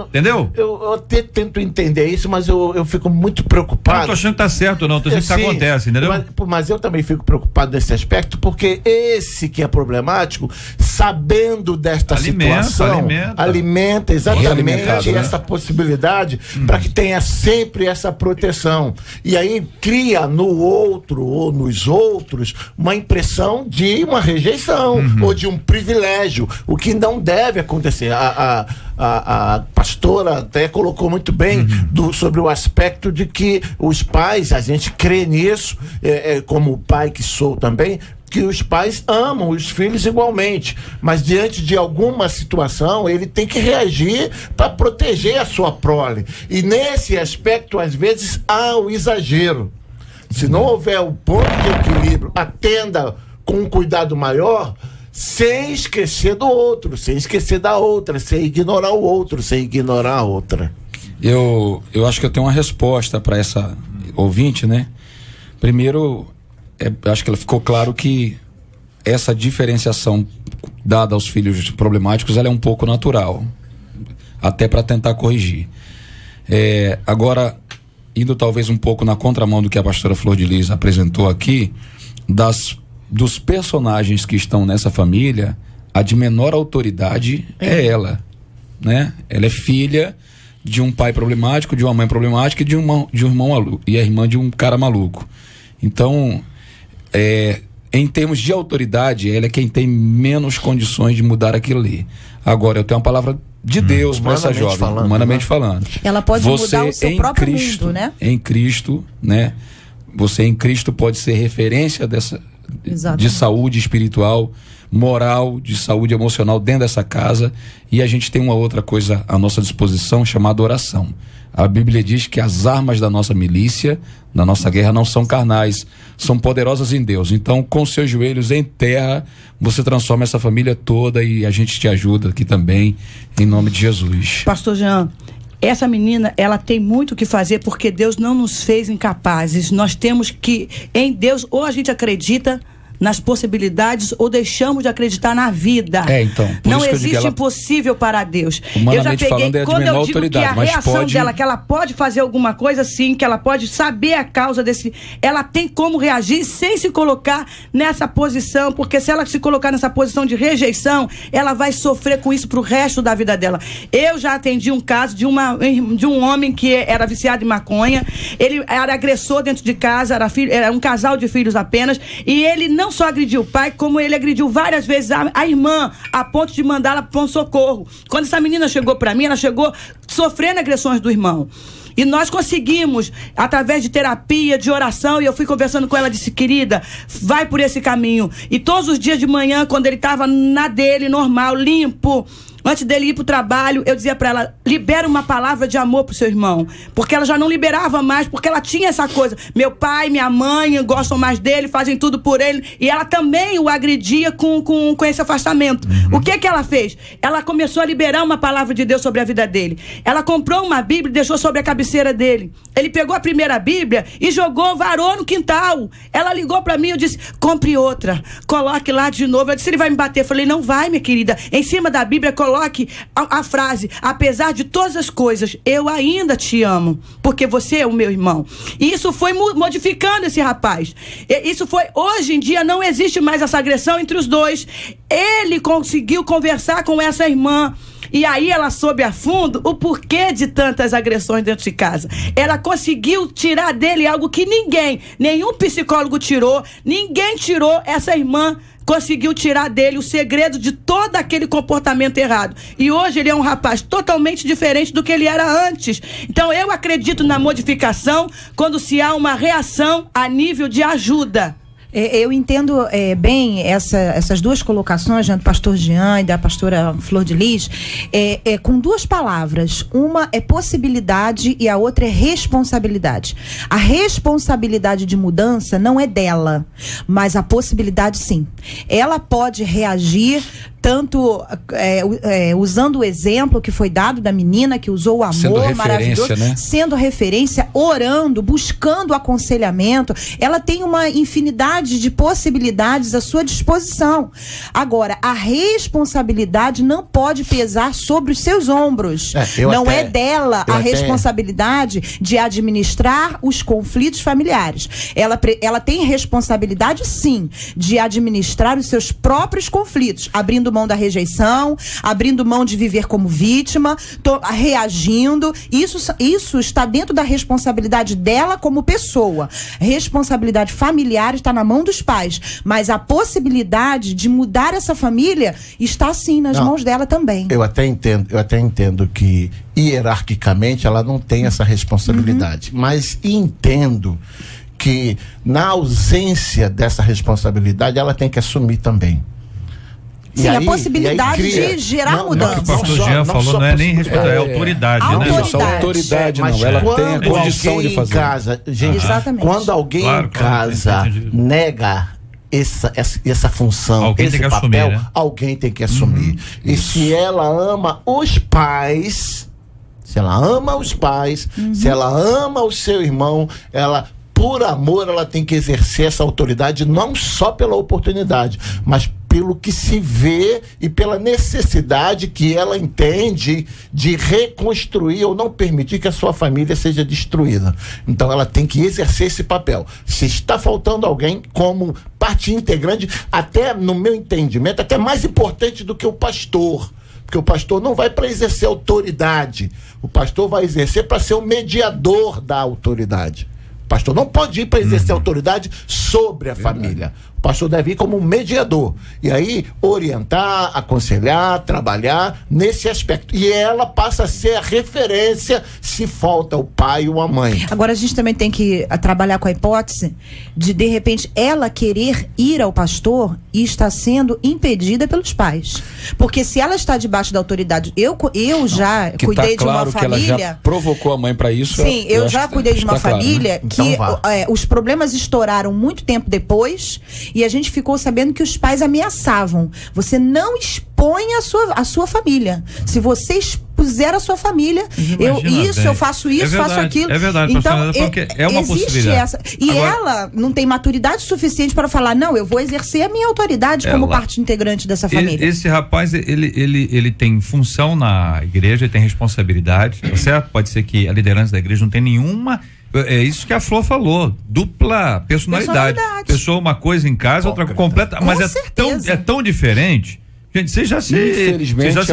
Entendeu? Eu até tento entender isso, mas eu fico muito preocupado. Eu não tô achando que tá certo, não, tô dizendo que isso acontece, entendeu? Mas eu também fico preocupado nesse aspecto, porque esse que é problemático, sabendo desta situação, alimenta exatamente essa possibilidade para que tenha sempre essa proteção. E aí cria no outro ou nos outros uma impressão de uma rejeição ou de um privilégio, o que não deve acontecer. A pastora até colocou muito bem sobre o aspecto de que os pais, a gente crê nisso, como o pai que sou também, que os pais amam os filhos igualmente, mas diante de alguma situação ele tem que reagir para proteger a sua prole, e nesse aspecto às vezes há o exagero. Se não houver o ponto de equilíbrio, atenda com um cuidado maior, sem esquecer do outro, sem esquecer da outra, sem ignorar o outro, sem ignorar a outra. Eu acho que eu tenho uma resposta para essa ouvinte, né? Primeiro, acho que ela ficou claro que essa diferenciação dada aos filhos problemáticos, ela é um pouco natural, até para tentar corrigir. Agora, indo talvez um pouco na contramão do que a pastora Flor de Lis apresentou aqui, dos personagens que estão nessa família, a de menor autoridade é ela, né? Ela é filha de um pai problemático, de uma mãe problemática e de um irmão maluco, e a irmã de um cara maluco. Então, em termos de autoridade, ela é quem tem menos condições de mudar aquilo ali. Agora, eu tenho uma palavra de Deus para essa jovem, humanamente falando. Ela pode mudar o seu próprio mundo, né? Em Cristo, né? Você em Cristo pode ser referência de saúde espiritual, moral, de saúde emocional dentro dessa casa, e a gente tem uma outra coisa à nossa disposição chamada oração. A Bíblia diz que as armas da nossa milícia, da nossa guerra, não são carnais, são poderosas em Deus. Então, com seus joelhos em terra, você transforma essa família toda, e a gente te ajuda aqui também, em nome de Jesus. Pastor Jean, essa menina, ela tem muito o que fazer, porque Deus não nos fez incapazes. Nós temos que, em Deus, ou a gente acredita nas possibilidades ou deixamos de acreditar na vida. Então, não existe impossível para Deus. Eu já peguei, quando eu digo que a reação dela, que ela pode fazer alguma coisa, sim, que ela pode saber a causa desse, ela tem como reagir sem se colocar nessa posição, porque se ela se colocar nessa posição de rejeição, ela vai sofrer com isso pro resto da vida dela. Eu já atendi um caso de um homem que era viciado em maconha, ele era agressor dentro de casa, era um casal de filhos apenas, e ele não só agrediu o pai, como ele agrediu várias vezes a irmã, a ponto de mandá-la para um socorro. Quando essa menina chegou para mim, ela chegou sofrendo agressões do irmão. E nós conseguimos, através de terapia, de oração, e eu fui conversando com ela, disse, querida, vai por esse caminho. E todos os dias de manhã, quando ele estava na dele, normal, limpo, antes dele ir pro trabalho, eu dizia pra ela, libera uma palavra de amor pro seu irmão. Porque ela já não liberava mais, porque ela tinha essa coisa. Meu pai, minha mãe gostam mais dele, fazem tudo por ele. E ela também o agredia com esse afastamento. O que ela fez? Ela começou a liberar uma palavra de Deus sobre a vida dele. Ela comprou uma Bíblia e deixou sobre a cabeceira dele. Ele pegou a primeira Bíblia e jogou, varou no quintal. Ela ligou pra mim, eu disse, compre outra, coloque lá de novo. Eu disse, ele vai me bater. Eu falei, não vai, minha querida. Em cima da Bíblia, coloque a frase, apesar de todas as coisas, eu ainda te amo, porque você é o meu irmão. E isso foi modificando esse rapaz. Isso foi, hoje em dia não existe mais essa agressão entre os dois. Ele conseguiu conversar com essa irmã. E aí ela soube a fundo o porquê de tantas agressões dentro de casa. Ela conseguiu tirar dele algo que nenhum psicólogo tirou, ninguém tirou. Essa irmã conseguiu tirar dele o segredo de todo aquele comportamento errado. E hoje ele é um rapaz totalmente diferente do que ele era antes. Então eu acredito na modificação quando se há uma reação a nível de ajuda. Eu entendo bem essas duas colocações, do pastor Jean e da pastora Flor de Lis, com duas palavras. Uma é possibilidade e a outra é responsabilidade. A responsabilidade de mudança não é dela, mas a possibilidade sim. Ela pode reagir tanto usando o exemplo que foi dado da menina que usou o amor maravilhoso, né? Sendo referência, orando, buscando aconselhamento. Ela tem uma infinidade de possibilidades à sua disposição. Agora, a responsabilidade não pode pesar sobre os seus ombros. Não é dela a responsabilidade de administrar os conflitos familiares. Ela tem responsabilidade, sim, de administrar os seus próprios conflitos, abrindo mão da rejeição, abrindo mão de viver como vítima, reagindo. Isso está dentro da responsabilidade dela como pessoa. Responsabilidade familiar está na mão dos pais, mas a possibilidade de mudar essa família está sim nas mãos dela também. Eu até entendo que hierarquicamente ela não tem essa responsabilidade, mas entendo que na ausência dessa responsabilidade ela tem que assumir também. Sim, a possibilidade de gerar mudança. O que o pastor Jean falou não é nem responsabilidade, é autoridade, né? Autoridade não, ela tem a condição de fazer. Casa, gente, quando alguém em casa nega essa função, esse papel, assumir, né? Alguém tem que assumir. E se ela ama os pais, se ela ama o seu irmão, por amor, ela tem que exercer essa autoridade, não só pela oportunidade, mas pelo que se vê e pela necessidade que ela entende de reconstruir ou não permitir que a sua família seja destruída. Então ela tem que exercer esse papel. Se está faltando alguém como parte integrante, até no meu entendimento, até mais importante do que o pastor. Porque o pastor não vai para exercer autoridade. O pastor vai exercer para ser o mediador da autoridade. O pastor não pode ir para exercer autoridade sobre a família. O pastor deve ir como um mediador. E aí, orientar, aconselhar, trabalhar nesse aspecto. E ela passa a ser a referência se falta o pai ou a mãe. Agora, a gente também tem que trabalhar com a hipótese de repente, ela querer ir ao pastor e está sendo impedida pelos pais. Porque se ela está debaixo da autoridade... Eu já cuidei de uma família... Que ela já provocou a mãe para isso. Sim, eu já cuidei de uma família que os problemas estouraram muito tempo depois... E a gente ficou sabendo que os pais ameaçavam. Você não expõe a sua família. Se você expuser a sua família, eu faço isso, faço aquilo. É verdade, então, é uma possibilidade. Ela não tem maturidade suficiente para falar, não, eu vou exercer a minha autoridade como parte integrante dessa família. Esse rapaz, ele tem função na igreja, ele tem responsabilidade, tá certo? Pode ser que a liderança da igreja não tem nenhuma... É isso que a Flor falou, dupla personalidade. Pessoa uma coisa em casa, outra completa, mas é tão diferente. Gente, vocês já se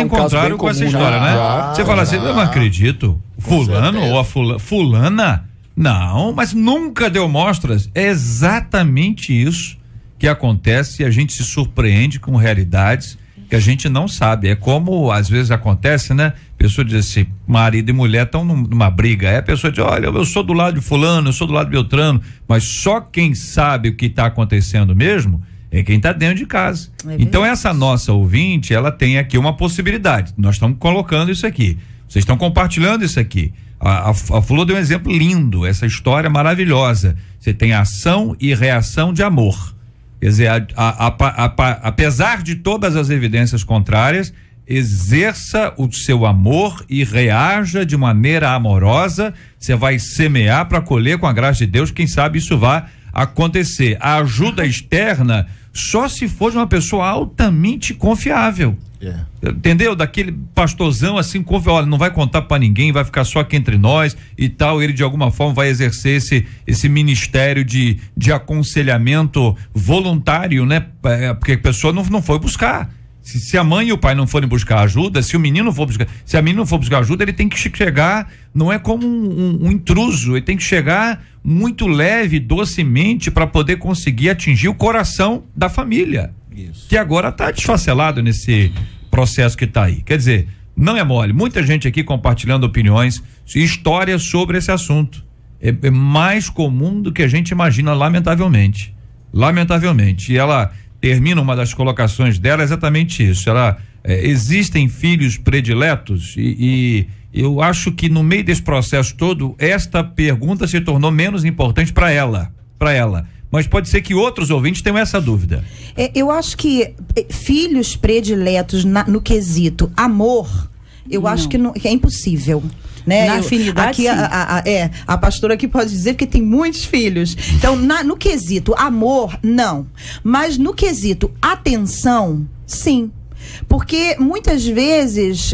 encontraram com essa história, né? Você fala assim, eu não acredito, fulano ou a fulana, não, mas nunca deu mostras. É exatamente isso que acontece e a gente se surpreende com realidades que a gente não sabe. É como às vezes acontece, né? pessoa diz assim, marido e mulher estão numa briga, aí a pessoa diz, olha, eu sou do lado de fulano, eu sou do lado de Beltrano, mas só quem sabe o que está acontecendo mesmo é quem está dentro de casa. Então essa nossa ouvinte, ela tem aqui uma possibilidade, nós estamos colocando isso aqui, vocês estão compartilhando isso aqui. A Flor deu um exemplo lindo, essa história maravilhosa. Você tem ação e reação de amor. Quer dizer, apesar de todas as evidências contrárias, exerça o seu amor e reaja de maneira amorosa. Você vai semear para colher com a graça de Deus. Quem sabe isso vai acontecer. A ajuda externa só se for de uma pessoa altamente confiável. Entendeu? Daquele pastorzão assim, olha, não vai contar pra ninguém, vai ficar só aqui entre nós e tal. Ele de alguma forma vai exercer esse ministério de aconselhamento voluntário, né? Porque a pessoa não foi buscar. Se a mãe e o pai não forem buscar ajuda, se o menino for buscar, se a menina não for buscar ajuda, ele tem que chegar, não é como um intruso, ele tem que chegar muito leve, docemente, para poder conseguir atingir o coração da família. Isso. Que agora está desfacelado nesse processo que está aí. Quer dizer, não é mole. Muita gente aqui compartilhando opiniões e histórias sobre esse assunto. É mais comum do que a gente imagina, lamentavelmente. Lamentavelmente. E ela termina uma das colocações dela exatamente isso. Existem filhos prediletos e eu acho que no meio desse processo todo, esta pergunta se tornou menos importante para ela. Mas pode ser que outros ouvintes tenham essa dúvida. Eu acho que filhos prediletos no quesito amor, eu acho que é impossível. Né? Na afinidade, aqui a pastora aqui pode dizer que tem muitos filhos. Então, no quesito amor, não. Mas no quesito atenção, sim. Porque muitas vezes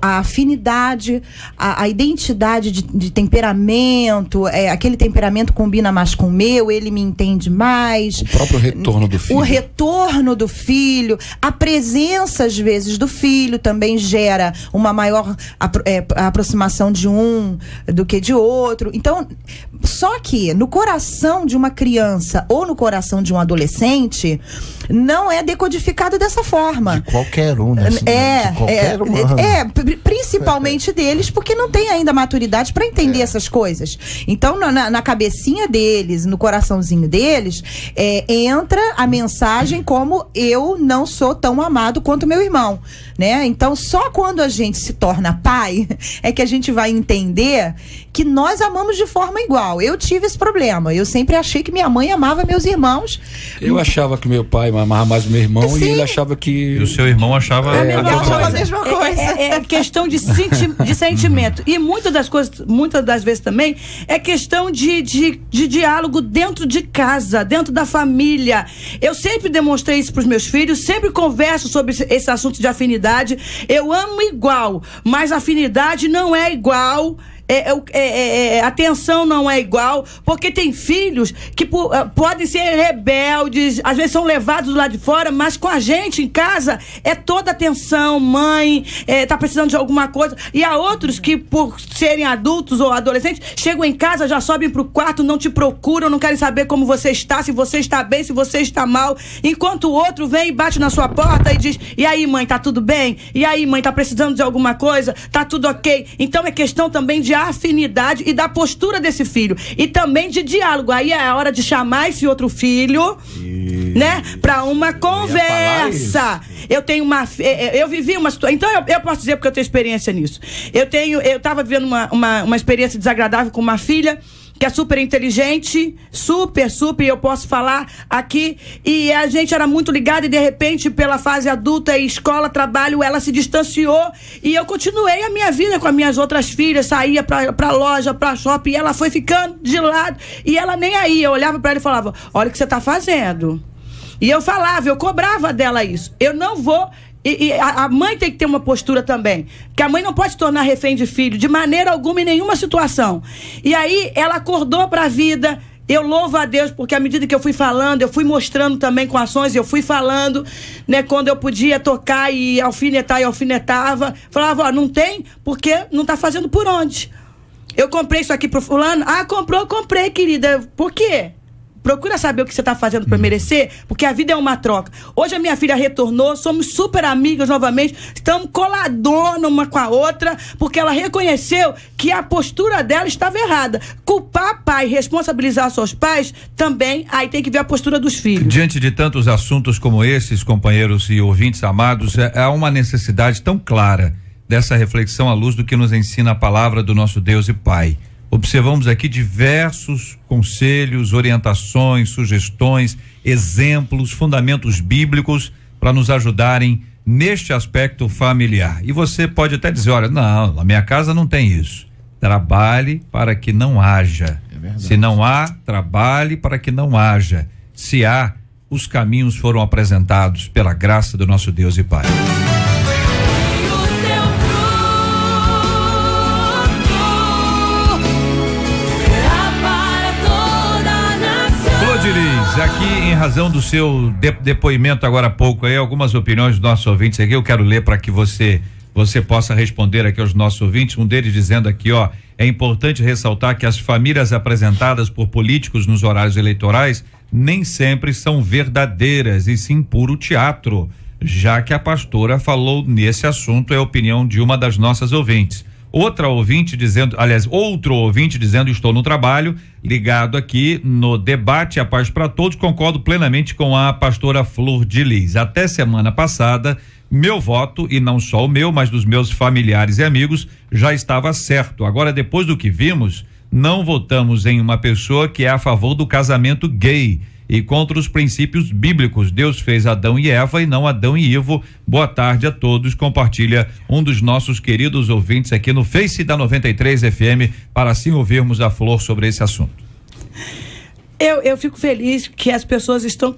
a afinidade, a identidade de temperamento, aquele temperamento combina mais com o meu, ele me entende mais. O próprio retorno do filho. O retorno do filho, a presença às vezes do filho também gera uma maior aproximação de um do que de outro. Então, só que no coração de uma criança ou no coração de um adolescente, não é decodificado dessa forma. De qualquer um, né? Principalmente deles, porque não tem ainda maturidade para entender essas coisas. Então, na cabecinha deles, no coraçãozinho deles, entra a mensagem como eu não sou tão amado quanto meu irmão, né? Então, só quando a gente se torna pai é que a gente vai entender que nós amamos de forma igual. Eu tive esse problema. Eu sempre achei que minha mãe amava meus irmãos. Eu achava que meu pai amava mais meu irmão. Sim. E ele achava que... E o seu irmão achava... a mesma coisa. É questão de sentimento. E muitas das vezes também, é questão de diálogo dentro de casa, dentro da família. Eu sempre demonstrei isso para os meus filhos, sempre converso sobre esse assunto de afinidade. Eu amo igual, mas a afinidade não é igual. A atenção não é igual, porque tem filhos que podem ser rebeldes, às vezes são levados do lado de fora, mas com a gente em casa é toda atenção. Mãe tá precisando de alguma coisa, e há outros que, por serem adultos ou adolescentes, chegam em casa, já sobem pro quarto, não te procuram, não querem saber como você está, se você está bem, se você está mal, enquanto o outro vem e bate na sua porta e diz: e aí, mãe, tá tudo bem? E aí, mãe, tá precisando de alguma coisa? Tá tudo ok? Então é questão também de afinidade e da postura desse filho, e também de diálogo. Aí é a hora de chamar esse outro filho, né, para uma conversa. Eu tenho eu vivi uma situação, então eu posso dizer porque eu tenho experiência nisso. Eu tava vivendo uma experiência desagradável com uma filha que é super inteligente, super, eu posso falar aqui, e a gente era muito ligada, e de repente, pela fase adulta, e escola, trabalho, ela se distanciou, e eu continuei a minha vida com as minhas outras filhas, saía pra loja, pra shopping, e ela foi ficando de lado, e ela nem aí. Eu olhava pra ela e falava: olha o que você tá fazendo. E eu falava, eu cobrava dela isso. Eu não vou... E a mãe tem que ter uma postura também, que a mãe não pode se tornar refém de filho de maneira alguma, em nenhuma situação. E aí ela acordou para a vida. Eu louvo a Deus, porque à medida que eu fui falando, eu fui mostrando também com ações, eu fui falando, né, quando eu podia tocar e alfinetar, e alfinetava. Falava: ó, não tem, porque não tá fazendo por onde. Eu comprei isso aqui pro fulano. Ah, comprei, querida. Por quê? procura saber o que você está fazendo para merecer, porque a vida é uma troca. Hoje a minha filha retornou, somos super amigas novamente, estamos coladonas uma com a outra, porque ela reconheceu que a postura dela estava errada. Culpar pai, responsabilizar seus pais, também, aí tem que ver a postura dos filhos. Diante de tantos assuntos como esses, companheiros e ouvintes amados, há uma necessidade tão clara dessa reflexão à luz do que nos ensina a palavra do nosso Deus e Pai. Observamos aqui diversos conselhos, orientações, sugestões, exemplos, fundamentos bíblicos para nos ajudarem neste aspecto familiar. E você pode até dizer, olha, não, na minha casa não tem isso. Trabalhe para que não haja. Se não há, trabalhe para que não haja. Se há, os caminhos foram apresentados pela graça do nosso Deus e Pai. Aqui, em razão do seu depoimento agora há pouco, aí, algumas opiniões dos nossos ouvintes aqui, eu quero ler para que você possa responder aqui aos nossos ouvintes. Um deles dizendo aqui, ó, é importante ressaltar que as famílias apresentadas por políticos nos horários eleitorais nem sempre são verdadeiras, e sim puro teatro. Já que a pastora falou nesse assunto, é a opinião de uma das nossas ouvintes. Outro ouvinte dizendo, estou no trabalho, ligado aqui no debate A Paz para Todos, concordo plenamente com a pastora Flor de Lis. Até semana passada, meu voto, e não só o meu, mas dos meus familiares e amigos, já estava certo. Agora, depois do que vimos, não votamos em uma pessoa que é a favor do casamento gay e contra os princípios bíblicos. Deus fez Adão e Eva e não Adão e Ivo. Boa tarde a todos. Compartilha um dos nossos queridos ouvintes aqui no Face da 93 FM, para assim ouvirmos a Flor sobre esse assunto. Eu fico feliz que as pessoas estão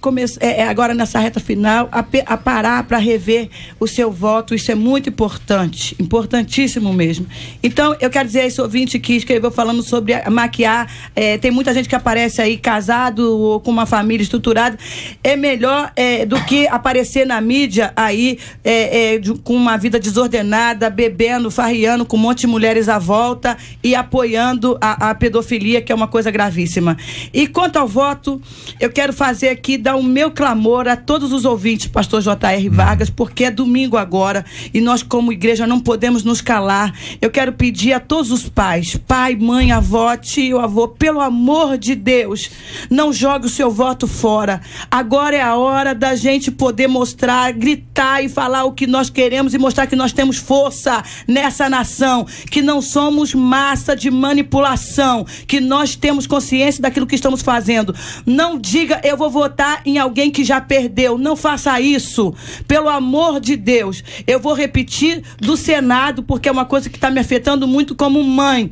agora nessa reta final a parar para rever o seu voto. Isso é muito importante, importantíssimo mesmo. Então, eu quero dizer a esse ouvinte que escreveu falando sobre maquiar, tem muita gente que aparece aí casado ou com uma família estruturada, é melhor do que aparecer na mídia aí com uma vida desordenada, bebendo, farriando, com um monte de mulheres à volta e apoiando a pedofilia, que é uma coisa gravíssima. E quanto ao voto, eu quero fazer aqui, dar o meu clamor a todos os ouvintes, pastor J.R. Vargas, porque é domingo agora e nós como igreja não podemos nos calar. Eu quero pedir a todos os pais, pai, mãe, avó, tio, avô, pelo amor de Deus, não jogue o seu voto fora. Agora é a hora da gente poder mostrar, gritar e falar o que nós queremos e mostrar que nós temos força nessa nação, que não somos massa de manipulação, que nós temos consciência daquilo que estamos fazendo. Não diga, eu vou votar em alguém que já perdeu. Não faça isso. Pelo amor de Deus. Eu vou repetir do Senado, porque é uma coisa que está me afetando muito como mãe.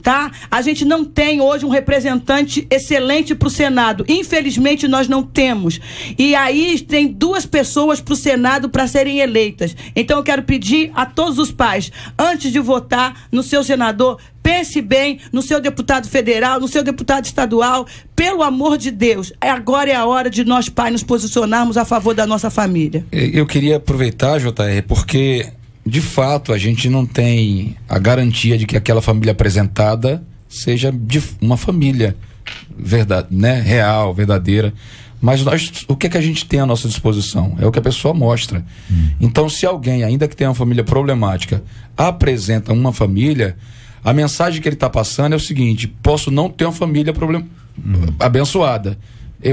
Tá? A gente não tem hoje um representante excelente para o Senado. Infelizmente nós não temos. E aí tem 2 pessoas para o Senado para serem eleitas. Então eu quero pedir a todos os pais, antes de votar no seu senador, pense bem no seu deputado federal, no seu deputado estadual. Pelo amor de Deus, agora é a hora de nós pais nos posicionarmos a favor da nossa família. Eu queria aproveitar, JR, porque de fato a gente não tem a garantia de que aquela família apresentada seja de uma família verdade, né, real, verdadeira. Mas o que é que a gente tem à nossa disposição? É o que a pessoa mostra. Então, se alguém, ainda que tenha uma família problemática, apresenta uma família, a mensagem que ele está passando é o seguinte: posso não ter uma família abençoada,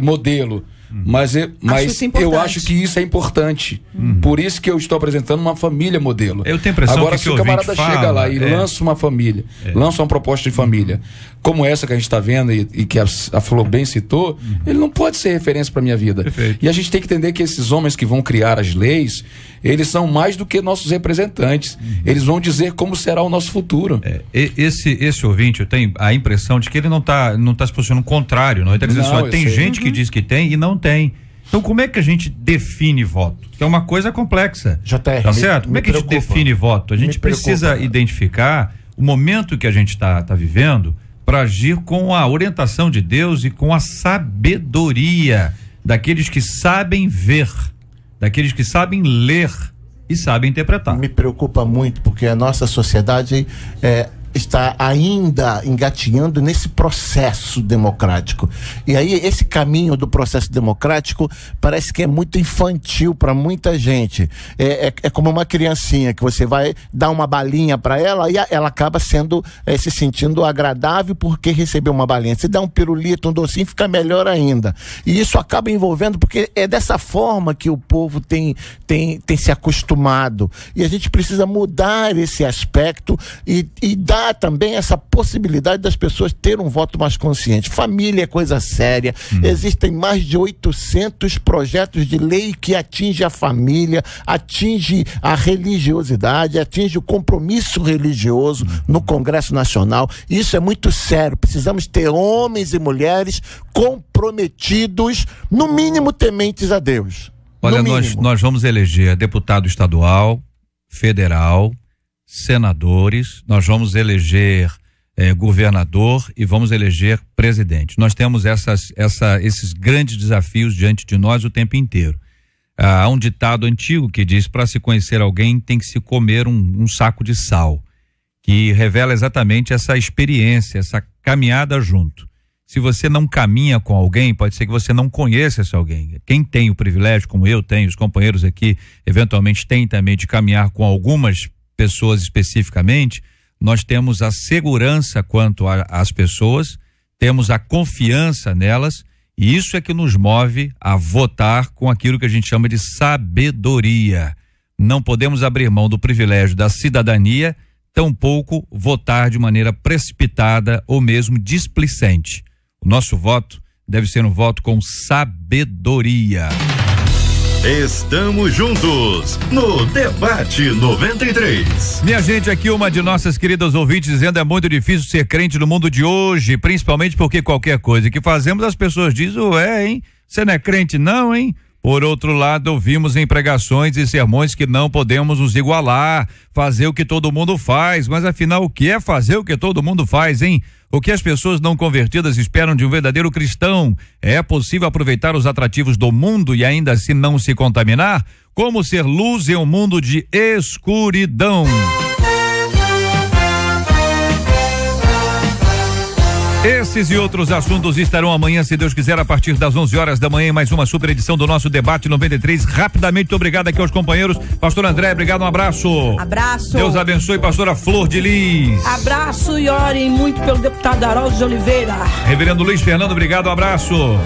modelo, mas eu acho que isso é importante. Por isso que eu estou apresentando uma família modelo. Eu tenho a impressão agora, que se o camarada chega lá e lança uma família, lança uma proposta de família, como essa que a gente está vendo e que a Flor bem citou, ele não pode ser referência para minha vida. Perfeito. E a gente tem que entender que esses homens que vão criar as leis, eles são mais do que nossos representantes. Eles vão dizer como será o nosso futuro. Esse ouvinte, eu tenho a impressão de que ele não tá se posicionando contrário, não. Ele está dizendo só, tem gente que diz que tem e não tem. Então, como é que a gente define voto? Que é uma coisa complexa. JR, tá certo? Como é que a gente define voto? A gente precisa identificar o momento que a gente está vivendo para agir com a orientação de Deus e com a sabedoria daqueles que sabem ver, daqueles que sabem ler e sabem interpretar. Me preocupa muito porque a nossa sociedade está ainda engatinhando nesse processo democrático. E aí esse caminho do processo democrático parece que é muito infantil para muita gente. É como uma criancinha que você vai dar uma balinha para ela e ela acaba se sentindo agradável porque recebeu uma balinha. Se dá um pirulito, um docinho, fica melhor ainda. E isso acaba envolvendo, porque é dessa forma que o povo tem se acostumado. E a gente precisa mudar esse aspecto e dar também essa possibilidade das pessoas terem um voto mais consciente. Família é coisa séria. Existem mais de 800 projetos de lei que atinge a família, atinge a religiosidade, atinge o compromisso religioso no Congresso Nacional. Isso é muito sério. Precisamos ter homens e mulheres comprometidos, no mínimo tementes a Deus. Olha, nós vamos eleger deputado estadual, federal, senadores, nós vamos eleger governador e vamos eleger presidente. Nós temos esses grandes desafios diante de nós o tempo inteiro. Há um ditado antigo que diz: para se conhecer alguém tem que se comer um saco de sal, que revela exatamente essa experiência, essa caminhada junto. Se você não caminha com alguém, pode ser que você não conheça esse alguém. Quem tem o privilégio, como eu tenho, os companheiros aqui, eventualmente tem também de caminhar com algumas pessoas especificamente, nós temos a segurança quanto às pessoas, temos a confiança nelas, e isso é que nos move a votar com aquilo que a gente chama de sabedoria. Não podemos abrir mão do privilégio da cidadania, tampouco votar de maneira precipitada ou mesmo displicente. O nosso voto deve ser um voto com sabedoria. Estamos juntos no Debate 93. Minha gente, aqui uma de nossas queridas ouvintes dizendo: é muito difícil ser crente no mundo de hoje, principalmente porque qualquer coisa que fazemos as pessoas dizem: ué, hein? Você não é crente não, hein? Por outro lado, ouvimos em pregações e sermões que não podemos nos igualar, fazer o que todo mundo faz, mas afinal o que é fazer o que todo mundo faz, hein? O que as pessoas não convertidas esperam de um verdadeiro cristão? É possível aproveitar os atrativos do mundo e ainda assim não se contaminar? Como ser luz em um mundo de escuridão? Esses e outros assuntos estarão amanhã, se Deus quiser, a partir das 11 horas da manhã, em mais uma super edição do nosso Debate 93. Rapidamente, obrigado aqui aos companheiros. Pastor André, obrigado, um abraço. Abraço. Deus abençoe, pastora Flor de Lis. Abraço e orem muito pelo deputado Haroldo de Oliveira. Reverendo Luiz Fernando, obrigado, um abraço.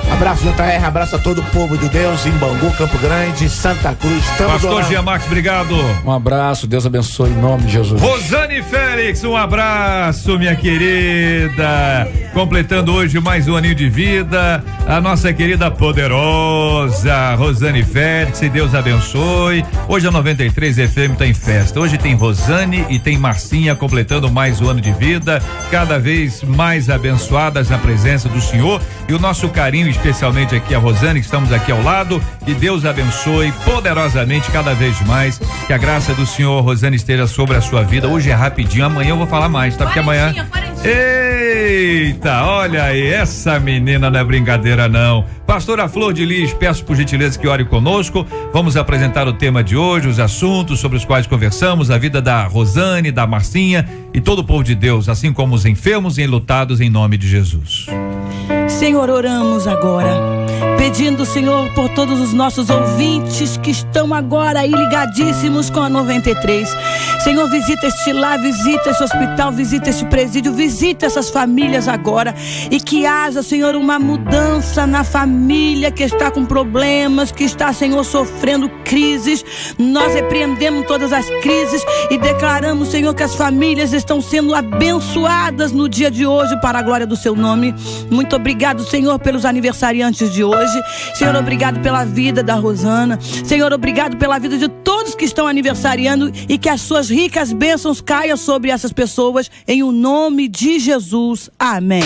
Abraço, JR, abraço a todo o povo de Deus em Bangu, Campo Grande, Santa Cruz. Pastor Gia Max, obrigado. Um abraço, Deus abençoe em nome de Jesus. Rosane Félix, um abraço, minha querida. Completando hoje mais um aninho de vida, a nossa querida poderosa Rosane Félix, e Deus abençoe. Hoje a 93 FM tá em festa. Hoje tem Rosane e tem Marcinha completando mais um ano de vida, cada vez mais abençoadas na presença do Senhor, e o nosso carinho especialmente aqui a Rosane, que estamos aqui ao lado. Que Deus abençoe poderosamente cada vez mais, que a graça do Senhor, Rosane, esteja sobre a sua vida. Hoje é rapidinho, amanhã eu vou falar mais, tá? Porque amanhã... Eita, olha aí, essa menina não é brincadeira não. Pastora Flor de Lis, peço por gentileza que ore conosco. Vamos apresentar o tema de hoje, os assuntos sobre os quais conversamos, a vida da Rosane, da Marcinha e todo o povo de Deus, assim como os enfermos e enlutados, em nome de Jesus. Senhor, oramos agora, pedindo, Senhor, por todos os nossos ouvintes que estão agora aí ligadíssimos com a 93. Senhor, visita este lar, visita este hospital, visita este presídio, visita essas famílias agora, e que haja, Senhor, uma mudança na família que está com problemas, que está, Senhor, sofrendo crises. Nós repreendemos todas as crises e declaramos, Senhor, que as famílias estão sendo abençoadas no dia de hoje para a glória do seu nome. Muito obrigado, Senhor, pelos aniversariantes de hoje. Senhor, obrigado pela vida da Rosana. Senhor, obrigado pela vida de todos que estão aniversariando, e que as suas ricas bênçãos caiam sobre essas pessoas, em o nome de Jesus. Amém.